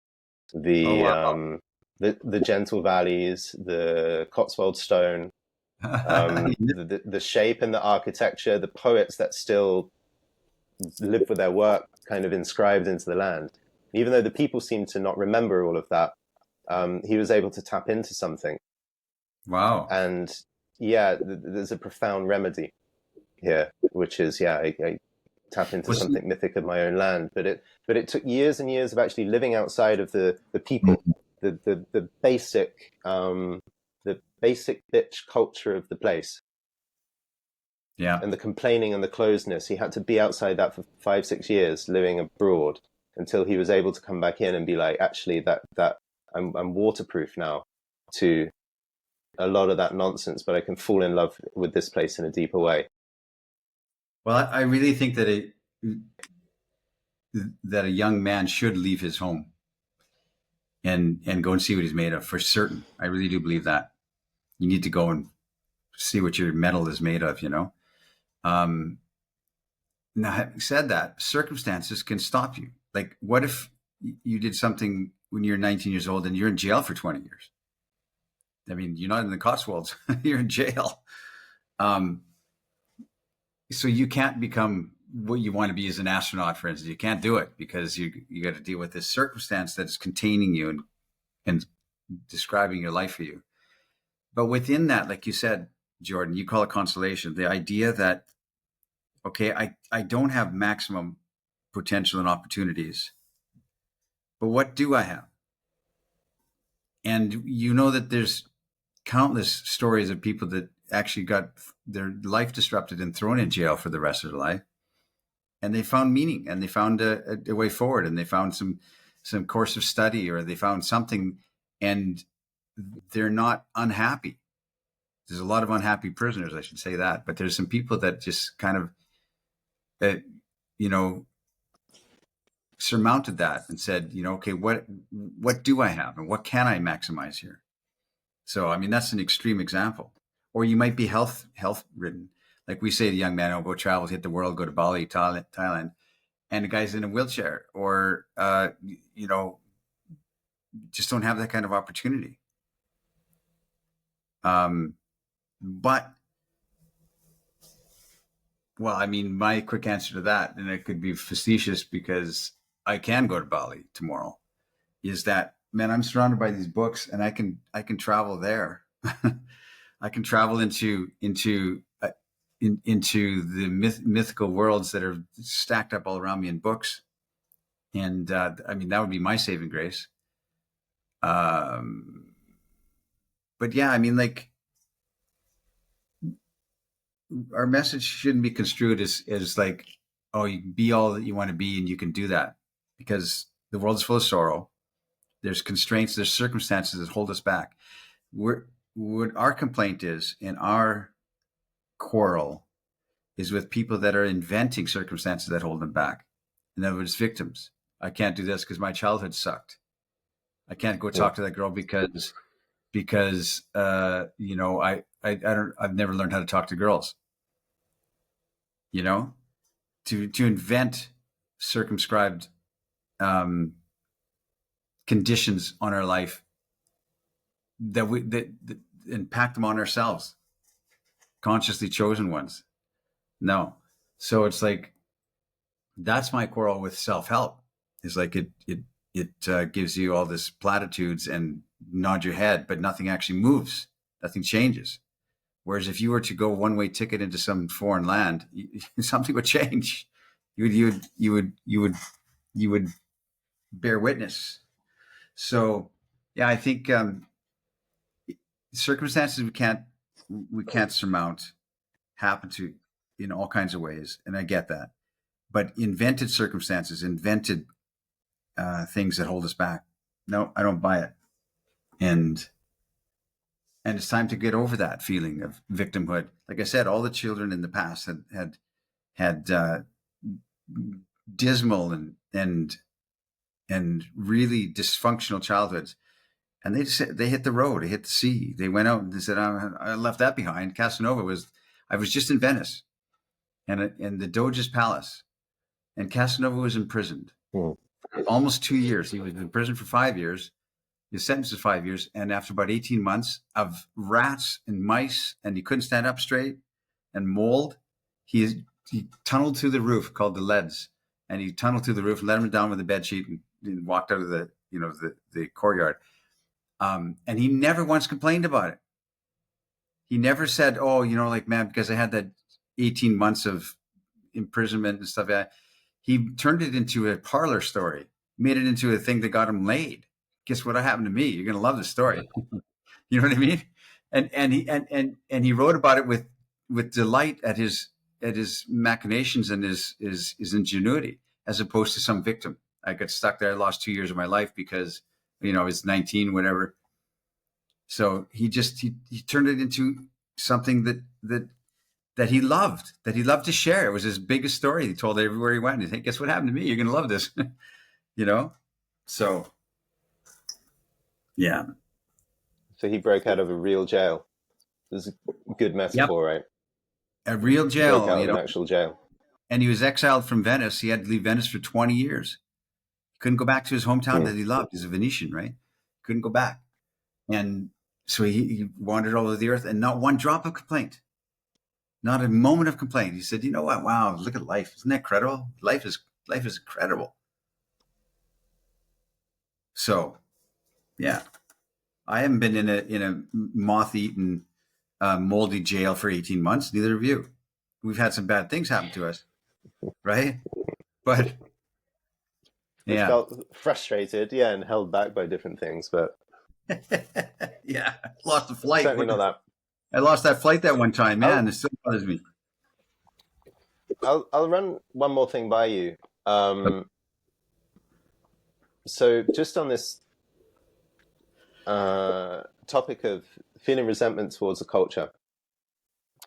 Oh, the wow. the gentle valleys, the Cotswold stone, the shape and the architecture, the poets that still live for their work kind of inscribed into the land. Even though the people seem to not remember all of that, he was able to tap into something. Wow. And yeah, there's a profound remedy here, which is, yeah, I tap into Was something mythic of my own land. But it took years and years of actually living outside of the people, the basic bitch culture of the place, yeah. and the complaining and the closedness. He had to be outside that for 5-6 years, living abroad, until he was able to come back in and be like, actually, that I'm waterproof now to a lot of that nonsense, but I can fall in love with this place in a deeper way. Well, I really think that a young man should leave his home and go and see what he's made of for certain. I really do believe that. You need to go and see what your metal is made of, you know? Um, Now, having said that, circumstances can stop you. Like, what if you did something when you're 19 years old and you're in jail for 20 years? I mean, you're not in the Cotswolds, you're in jail. Um, so you can't become what you want to be as an astronaut, for instance. You can't do it because you got to deal with this circumstance that is containing you and describing your life for you. But within that, like you said, Jordan, you call it consolation. The idea that, okay, I don't have maximum potential and opportunities, but what do I have? And you know that there's countless stories of people that actually got their life disrupted and thrown in jail for the rest of their life, and they found meaning and they found a way forward, and they found some course of study, or they found something, and they're not unhappy. There's a lot of unhappy prisoners, I should say that, but there's some people that just kind of uh, you know surmounted that and said, okay, what do I have and what can I maximize here? So, I mean, that's an extreme example. Or you might be health ridden. Like we say, the young man, will go travel, hit the world, go to Bali, Thailand, and the guy's in a wheelchair, or, just don't have that kind of opportunity. But, well, I mean, my quick answer to that, and it could be facetious because I can go to Bali tomorrow, is that, man, I'm surrounded by these books and I can travel there. I can travel into the mythical worlds that are stacked up all around me in books. And I mean, that would be my saving grace. But yeah, I mean, like, our message shouldn't be construed as like, oh, you can be all that you want to be and you can do that, because the world is full of sorrow. There's constraints, there's circumstances that hold us back. What our complaint is, in our quarrel, is with people that are inventing circumstances that hold them back. In other words, victims. I can't do this because my childhood sucked. I can't go talk to that girl because I've never learned how to talk to girls. To invent circumscribed conditions on our life that impact them on ourselves, consciously chosen ones. No. So it's like, that's my quarrel with self-help. It's like it gives you all this platitudes and nod your head, but nothing actually moves. Nothing changes. Whereas if you were to go one-way ticket into some foreign land, something would change. You would bear witness. So Yeah, I think circumstances we can't surmount happen to in all kinds of ways, and I get that. But invented circumstances, invented things that hold us back. No, I don't buy it. And it's time to get over that feeling of victimhood. Like I said, all the children in the past had dismal and really dysfunctional childhoods, and they hit the road, they hit the sea, they went out and they said, I left that behind. Casanova was, I was just in Venice and the Doge's palace, and Casanova was imprisoned Mm. for almost 2 years. He was in prison for 5 years. His sentence was 5 years, and after about 18 months of rats and mice, and he couldn't stand up straight, and mold, he tunneled through the roof called the leads, and he tunneled through the roof, let him down with a bed sheet, and walked out of the courtyard. And he never once complained about it. He never said, "Oh, like, man, because I had that 18 months of imprisonment and stuff." He turned it into a parlor story, made it into a thing that got him laid. Guess what happened to me? You're gonna love the story. You know what I mean? And he wrote about it with delight at his machinations and his ingenuity, as opposed to some victim. I got stuck there. I lost 2 years of my life because I was 19, whatever. So he turned it into something that he loved to share. It was his biggest story. He told everywhere he went. He said, "Guess what happened to me? You're gonna love this." So yeah. So he broke out of a real jail. This is a good metaphor, right? A real jail, Broke out of an actual jail. and he was exiled from Venice. He had to leave Venice for 20 years. He couldn't go back to his hometown that he loved. He's a Venetian, right? Couldn't go back. And so he wandered all over the earth, and not one drop of complaint, not a moment of complaint. He said, "You know what? Wow, look at life. Isn't that incredible? Life is incredible." So, yeah, I haven't been in a moth-eaten, moldy jail for 18 months. Neither of you. We've had some bad things happen to us, right? But We felt frustrated, and held back by different things, but yeah, lost a flight. Certainly not that. I lost that flight that one time, man. It still bothers me. I'll run one more thing by you. So just on this topic of feeling resentment towards a culture,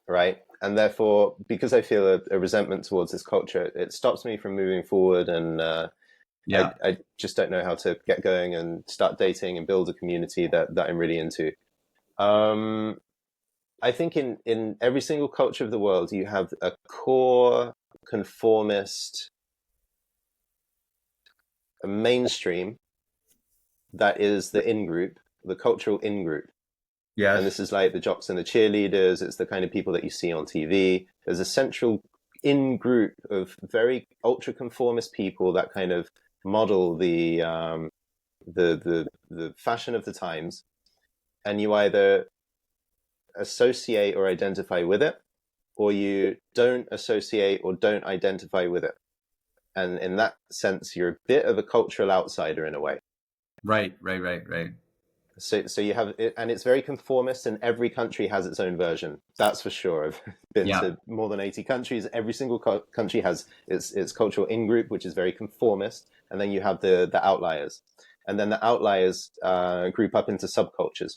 right? And therefore, because I feel a resentment towards this culture, it stops me from moving forward, and I just don't know how to get going and start dating and build a community that I'm really into. I think in every single culture of the world, you have a core conformist, a mainstream that is the in-group, the cultural in-group. Yeah. And this is like the jocks and the cheerleaders. It's the kind of people that you see on TV. There's a central in-group of very ultra-conformist people that kind of model the fashion of the times. And you either associate or identify with it, or you don't associate or don't identify with it. And in that sense, you're a bit of a cultural outsider in a way. Right. So you have it, and it's very conformist, and every country has its own version. That's for sure. I've been to more than 80 countries. Every single country has its cultural in-group, which is very conformist. And then you have the outliers. And then the outliers group up into subcultures.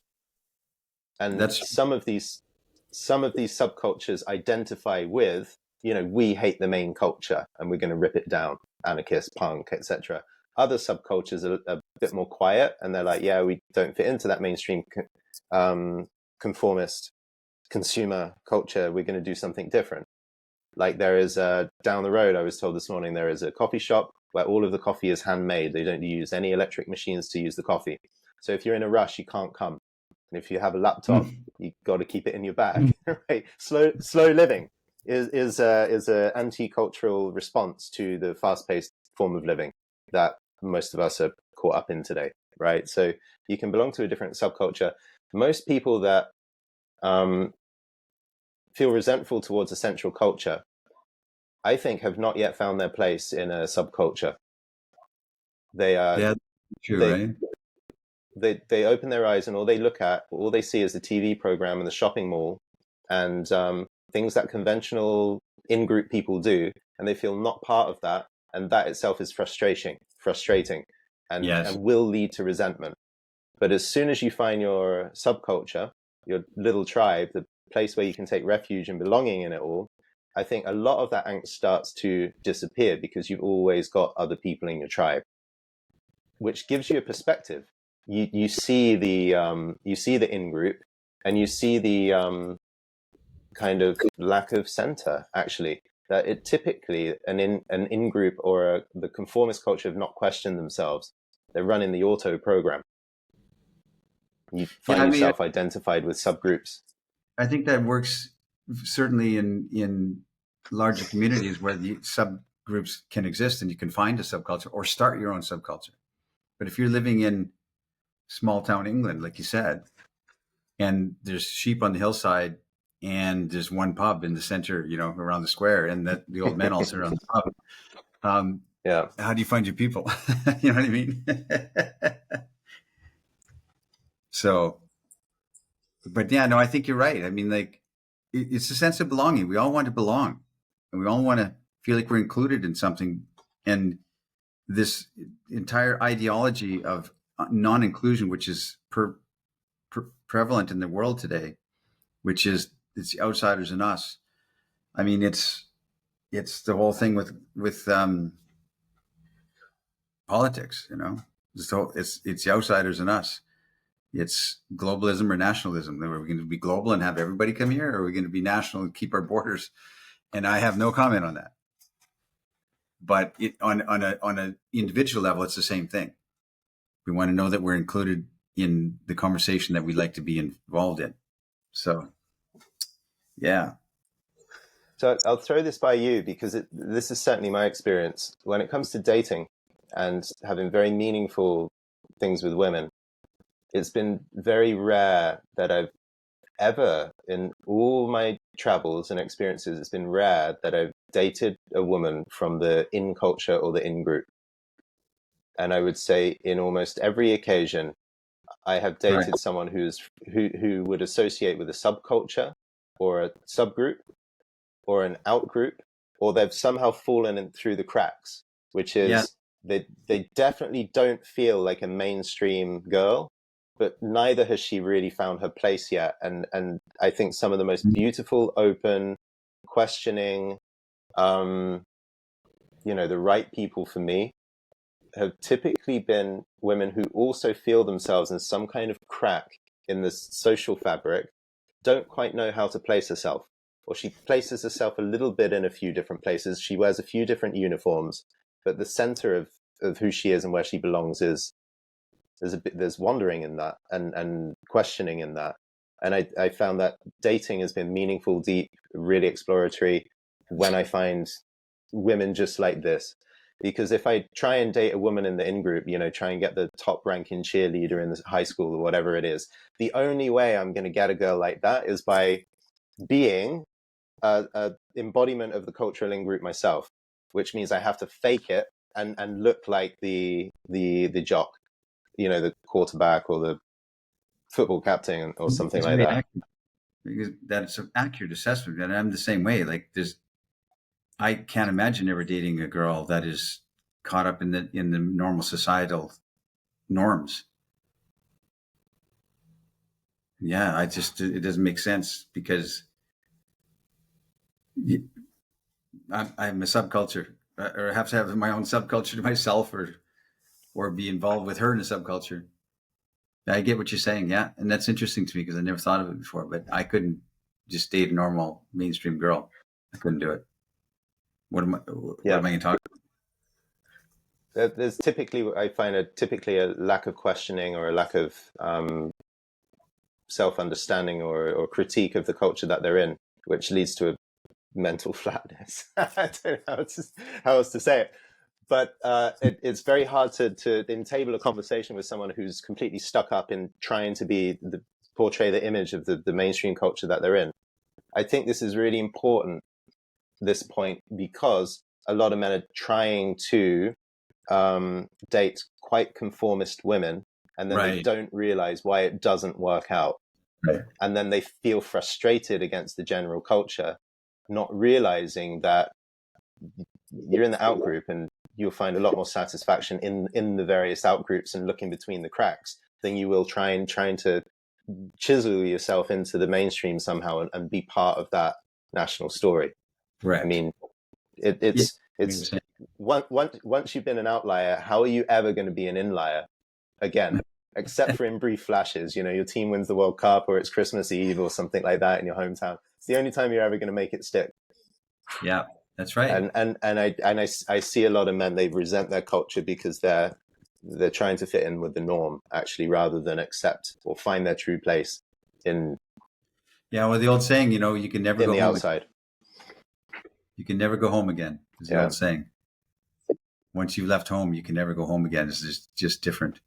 And some of these subcultures identify with, we hate the main culture and we're going to rip it down, anarchist, punk, etc. Other subcultures are a bit more quiet, and they're like, yeah, we don't fit into that mainstream conformist consumer culture. We're going to do something different. Like there is down the road, I was told this morning, there is a coffee shop where all of the coffee is handmade. They don't use any electric machines to use the coffee. So if you're in a rush, you can't come. And if you have a laptop, you've got to keep it in your bag. Right? Slow living is an anti-cultural response to the fast-paced form of living that most of us are caught up in today, right? So you can belong to a different subculture. Most people that feel resentful towards a central culture, I think, have not yet found their place in a subculture. They are true, right? they open their eyes and all they see is the TV program and the shopping mall and things that conventional in-group people do, and they feel not part of that, and that itself is frustrating, Yes. and will lead to resentment. But as soon as you find your subculture, your little tribe, the place where you can take refuge and belonging in it all, I think a lot of that angst starts to disappear because you've always got other people in your tribe, which gives you a perspective. You see the in group, and you see the kind of lack of center, actually, that it typically an in group or the conformist culture have not questioned themselves. They're running the auto program. You Yeah, find I mean, yourself identified with subgroups. I think that works certainly in larger communities where the subgroups can exist and you can find a subculture or start your own subculture. But if you're living in small town England, like you said, and there's sheep on the hillside and there's one pub in the center, you know, around the square, and that the old men all sit around the pub. Yeah. How do you find your people? You know what I mean? So, but yeah, no, I think you're right. I mean, like, it's a sense of belonging. We all want to belong, and we all want to feel like we're included in something. And this entire ideology of non-inclusion, which is prevalent in the world today, which is it's the outsiders and us. I mean, it's the whole thing with politics. You know, it's the outsiders and us. It's globalism or nationalism. Are we going to be global and have everybody come here, or are we going to be national and keep our borders? And I have no comment on that. But on an individual level, it's the same thing. We want to know that we're included in the conversation that we'd like to be involved in. So, yeah. So I'll throw this by you because this is certainly my experience when it comes to dating and having very meaningful things with women. It's been very rare that I've ever, in all my travels and experiences, it's been rare that I've dated a woman from the in culture or the in group. And I would say in almost every occasion, I have dated someone who would associate with a subculture or a subgroup or an out group, or they've somehow fallen in through the cracks, which is they definitely don't feel like a mainstream girl, but neither has she really found her place yet. And I think some of the most beautiful, open, questioning, the right people for me have typically been women who also feel themselves in some kind of crack in the social fabric, don't quite know how to place herself, or she places herself a little bit in a few different places. She wears a few different uniforms, but the center of who she is and where she belongs there's wandering in that and questioning in that. And I found that dating has been meaningful, deep, really exploratory when I find women just like this. Because if I try and date a woman in the in-group, try and get the top ranking cheerleader in the high school or whatever it is, the only way I'm going to get a girl like that is by being a embodiment of the cultural in-group myself, which means I have to fake it and look like the jock, the quarterback or the football captain or something like that. Accurate, because that's an accurate assessment, and I'm the same way. Like, I can't imagine ever dating a girl that is caught up in the normal societal norms. Yeah, it doesn't make sense because I'm a subculture, or have to have my own subculture to myself, or be involved with her in a subculture. I get what you're saying, yeah, and that's interesting to me because I never thought of it before. But I couldn't just date a normal mainstream girl. I couldn't do it. What am I going to talk about? There's typically, I find typically a lack of questioning or a lack of self-understanding or critique of the culture that they're in, which leads to a mental flatness. I don't know how else to say it. But it's very hard to entable a conversation with someone who's completely stuck up in trying to portray the image of the mainstream culture that they're in. I think this is really important, this point, because a lot of men are trying to date quite conformist women and then they Right. don't realize why it doesn't work out. Right. And then they feel frustrated against the general culture, not realizing that you're in the out group and you'll find a lot more satisfaction in the various out groups and looking between the cracks than you will trying to chisel yourself into the mainstream somehow and be part of that national story. Correct. I mean, Yeah, it's once you've been an outlier, how are you ever going to be an inlier again? Except for in brief flashes, your team wins the World Cup or it's Christmas Eve or something like that in your hometown. It's the only time you're ever going to make it stick. Yeah, that's right. And I see a lot of men, they resent their culture because they're trying to fit in with the norm, actually, rather than accept or find their true place in Well, the old saying, you can never in go the home. outside. You can never go home again, is the Yeah. old saying. Once you've left home, you can never go home again. It's just different.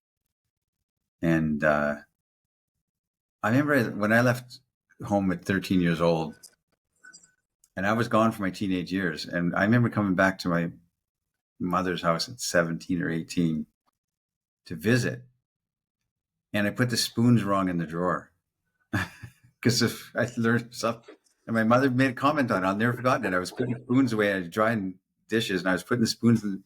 And I remember when I left home at 13 years old, and I was gone for my teenage years. And I remember coming back to my mother's house at 17 or 18 to visit. And I put the spoons wrong in the drawer because if I learned something. And my mother made a comment on it. I'll never forget it. I was putting spoons away. I was drying dishes and I was putting the spoons in.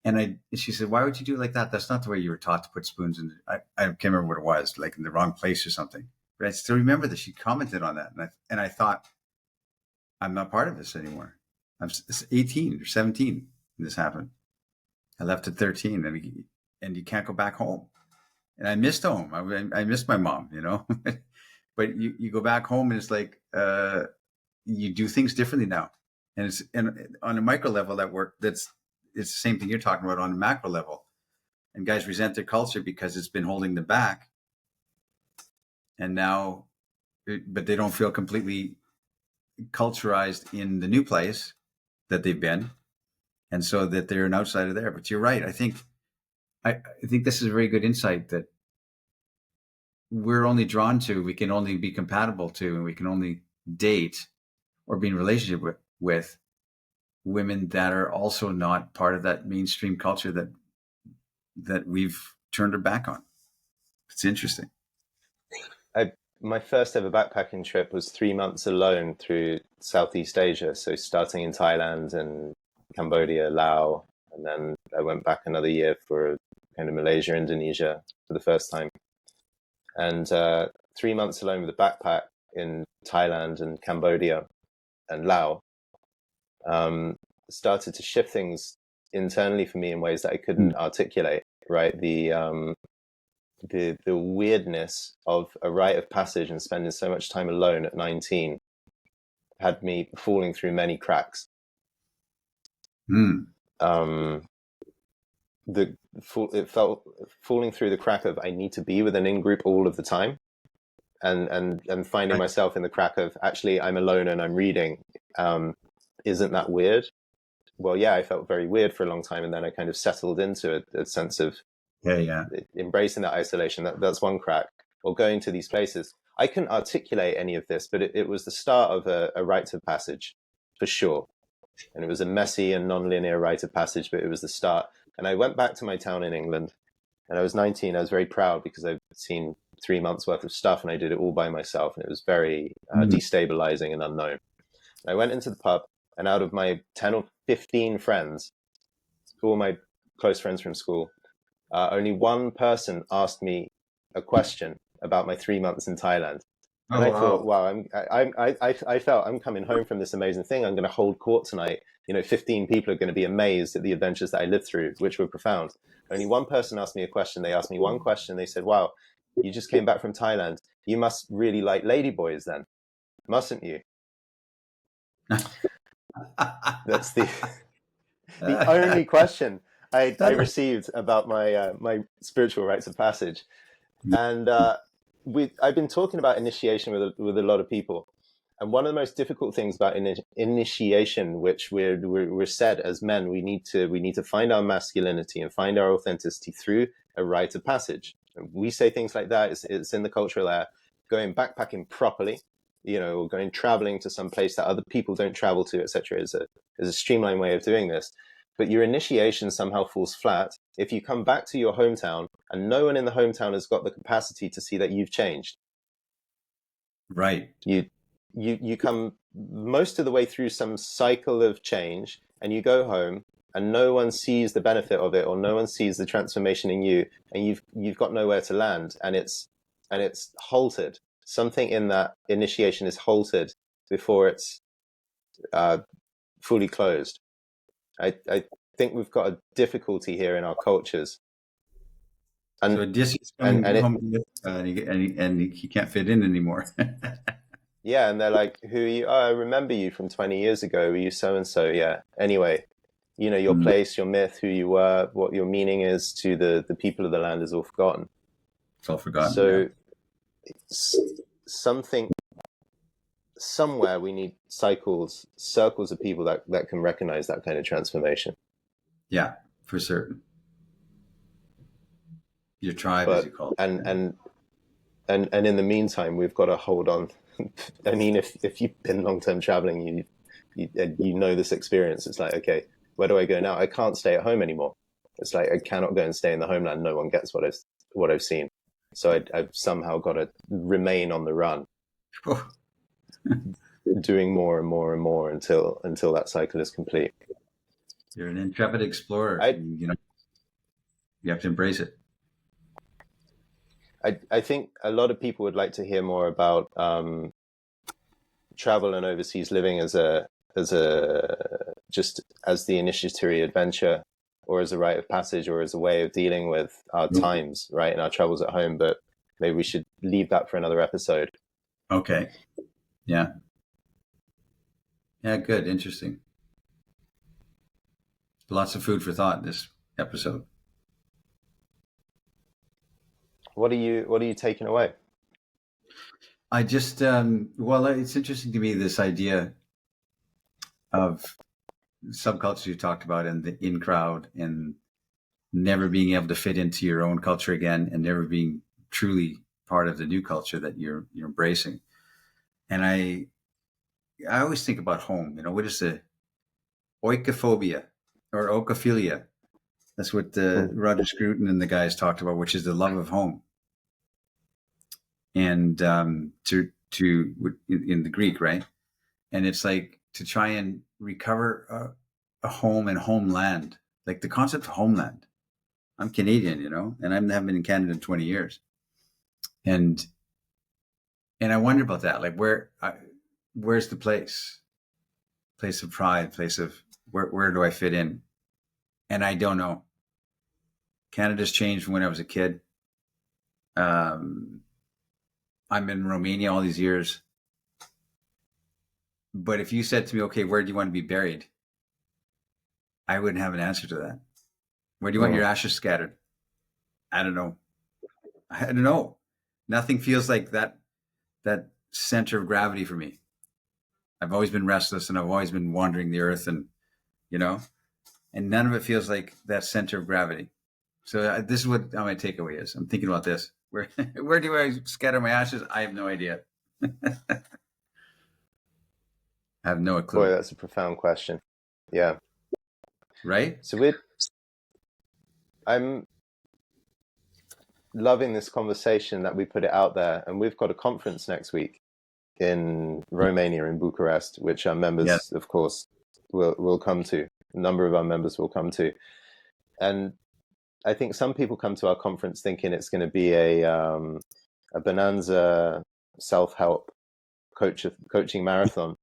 And she said, "Why would you do it like that? That's not the way you were taught to put spoons in." I can't remember what it was, like in the wrong place or something. But I still remember that she commented on that. And I thought, I'm not part of this anymore. I'm 18 or 17 when this happened. I left at 13 and you can't go back home. And I missed home. I missed my mom, but you go back home and it's like, you do things differently now. And on a micro level it's the same thing you're talking about on a macro level. And guys resent their culture because it's been holding them back. And now, but they don't feel completely culturized in the new place that they've been. And so that they're an outsider there. But you're right. I think this is a very good insight that we're only drawn to, we can only be compatible to, and we can only date or be in relationship with women that are also not part of that mainstream culture that we've turned our back on. It's interesting. My first ever backpacking trip was 3 months alone through Southeast Asia. So starting in Thailand and Cambodia, Laos, and then I went back another year for kind of Malaysia, Indonesia for the first time. And 3 months alone with a backpack in Thailand and Cambodia and Laos started to shift things internally for me in ways that I couldn't articulate, right? The weirdness of a rite of passage and spending so much time alone at 19 had me falling through many cracks. It felt falling through the crack of I need to be with an in-group all of the time, and finding myself in the crack of actually I'm alone and I'm reading. Isn't that weird? Well, yeah, I felt very weird for a long time, and then I kind of settled into a sense of embracing that isolation. That's one crack. Or going to these places. I couldn't articulate any of this, but it was the start of a rite of passage, for sure. And it was a messy and non-linear rite of passage, but it was the start. And I went back to my town in England, and I was 19. I was very proud because I've seen 3 months worth of stuff, and I did it all by myself, and it was very destabilizing and unknown. And I went into the pub, and out of my 10 or 15 friends, all my close friends from school, only one person asked me a question about my 3 months in Thailand. And I thought, wow, I felt I'm coming home from this amazing thing. I'm going to hold court tonight. 15 people are going to be amazed at the adventures that I lived through, which were profound. Only one person asked me a question. They asked me one question. They said, wow, you just came back from Thailand. You must really like ladyboys then, mustn't you? That's the only question I received about my spiritual rites of passage. And I've been talking about initiation with a lot of people. And one of the most difficult things about initiation, which we're said as men, we need to find our masculinity and find our authenticity through a rite of passage. And we say things like that. It's in the cultural air. Going backpacking properly, or going traveling to some place that other people don't travel to, etc., is a streamlined way of doing this. but your initiation somehow falls flat if you come back to your hometown and no one in the hometown has got the capacity to see that you've changed. Right. You come most of the way through some cycle of change, and you go home and no one sees the benefit of it, or no one sees the transformation in you, and you've got nowhere to land, and it's halted. Something in that initiation is halted before it's fully closed. I think we've got a difficulty here in our cultures. And, so Odysseus and, coming and it, home and he can't fit in anymore. yeah, and they're like, who are you? Oh, I remember you from 20 years ago. Were you so-and-so? Yeah. Anyway, you know, your place, your myth, who you were, what your meaning is to the people of the land is all forgotten. It's all forgotten. So something, somewhere we need circles of people that can recognize that kind of transformation. Yeah, for certain. Your tribe, as you call it. And in the meantime, we've got to hold on. I mean, if you've been long-term traveling, you know this experience. It's like, okay, where do I go now? I can't stay at home anymore. It's like I cannot go and stay in the homeland. No one gets what I've seen. So I've somehow got to remain on the run, doing more and more and more until that cycle is complete. You're an intrepid explorer. You know, you have to embrace it. I think a lot of people would like to hear more about travel and overseas living as just as the initiatory adventure, or as a rite of passage, or as a way of dealing with our times, right, and our troubles at home. But maybe we should leave that for another episode. Okay. Yeah. Yeah, good. Interesting. Lots of food for thought in this episode. What are you taking away? I just, well, it's interesting to me, this idea of subculture you talked about, and the in crowd, and never being able to fit into your own culture again, and never being truly part of the new culture that you're embracing. And I always think about home. You know, what is the oikophobia or okophilia? That's what Roger Scruton and the guys talked about, which is the love of home. And to in the Greek, right? And it's like to try and recover a home and homeland, like the concept of homeland. I'm Canadian, you know, and I haven't been in Canada in 20 years. And I wonder about that. Like, where's the place of pride, place of where do I fit in? And I don't know. Canada's changed from when I was a kid. I'm in Romania all these years. But if you said to me, okay, where do you want to be buried? I wouldn't have an answer to that. Where do you want your ashes scattered? I don't know. Nothing feels like that center of gravity for me. I've always been restless, and I've always been wandering the earth, and, you know, and none of it feels like that center of gravity. So this is what my takeaway is. I'm thinking about this. Where do I scatter my ashes? I have no idea. I have no clue. Boy, that's a profound question. Yeah. Right? So I'm loving this conversation that we put it out there, and we've got a conference next week in Romania, in Bucharest, which our members, yes, of course, will come to. A number of our members will come to. And I think some people come to our conference thinking it's going to be a bonanza self-help coaching marathon.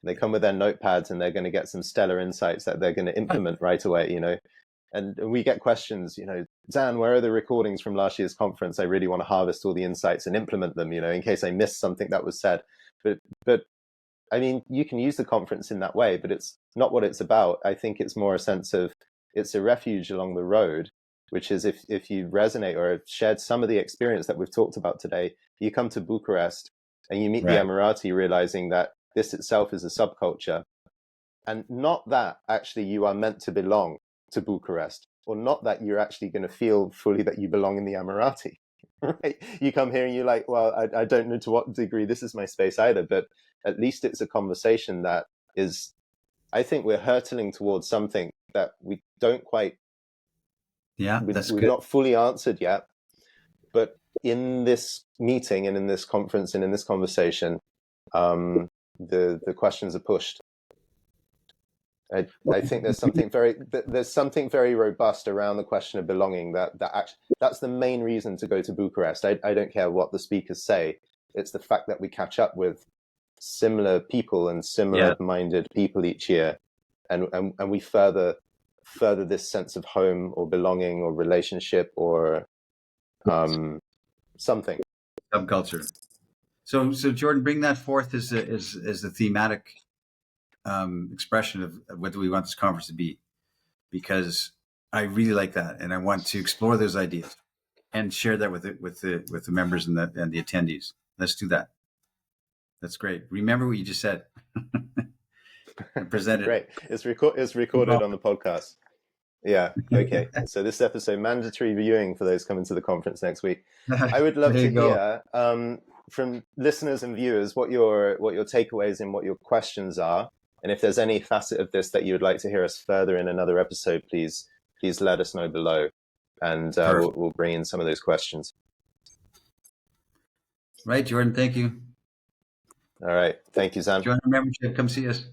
They come with their notepads and they're going to get some stellar insights that they're going to implement right away, you know. And we get questions, you know, Zan, where are the recordings from last year's conference? I really want to harvest all the insights and implement them, you know, in case I missed something that was said. But I mean, you can use the conference in that way, but it's not what it's about. I think it's more a sense of, it's a refuge along the road, which is if you resonate or have shared some of the experience that we've talked about today, you come to Bucharest and you meet the Amorata, realizing that this itself is a subculture, and not that actually you are meant to belong to Bucharest, or not that you're actually going to feel fully that you belong in the Amorata. Right? You come here and you're like, well, I don't know to what degree this is my space either, but at least it's a conversation that is I think we're hurtling towards something that we don't quite, Yeah, that's we've good. not fully answered yet. But in this meeting and in this conference and in this conversation, the questions are pushed. I think there's something very robust around the question of belonging. That's the main reason to go to Bucharest. I don't care what the speakers say. It's the fact that we catch up with similar people and similar-minded people each year, and we further this sense of home or belonging or relationship or something. Subculture. So Jordan, bring that forth as the thematic expression of what do we want this conference to be, because I really like that, and I want to explore those ideas and share that with the members and the attendees. Let's do that. That's great. Remember what you just said. Present it. Great. It's recorded on the podcast. Yeah. Okay. So this episode, mandatory viewing for those coming to the conference next week. I would love to hear from listeners and viewers what your takeaways and what your questions are. And if there's any facet of this that you would like to hear us further in another episode, please let us know below, and we'll bring in some of those questions. Right, Jordan. Thank you. All right. Thank you, Zan. Join our membership. Come see us.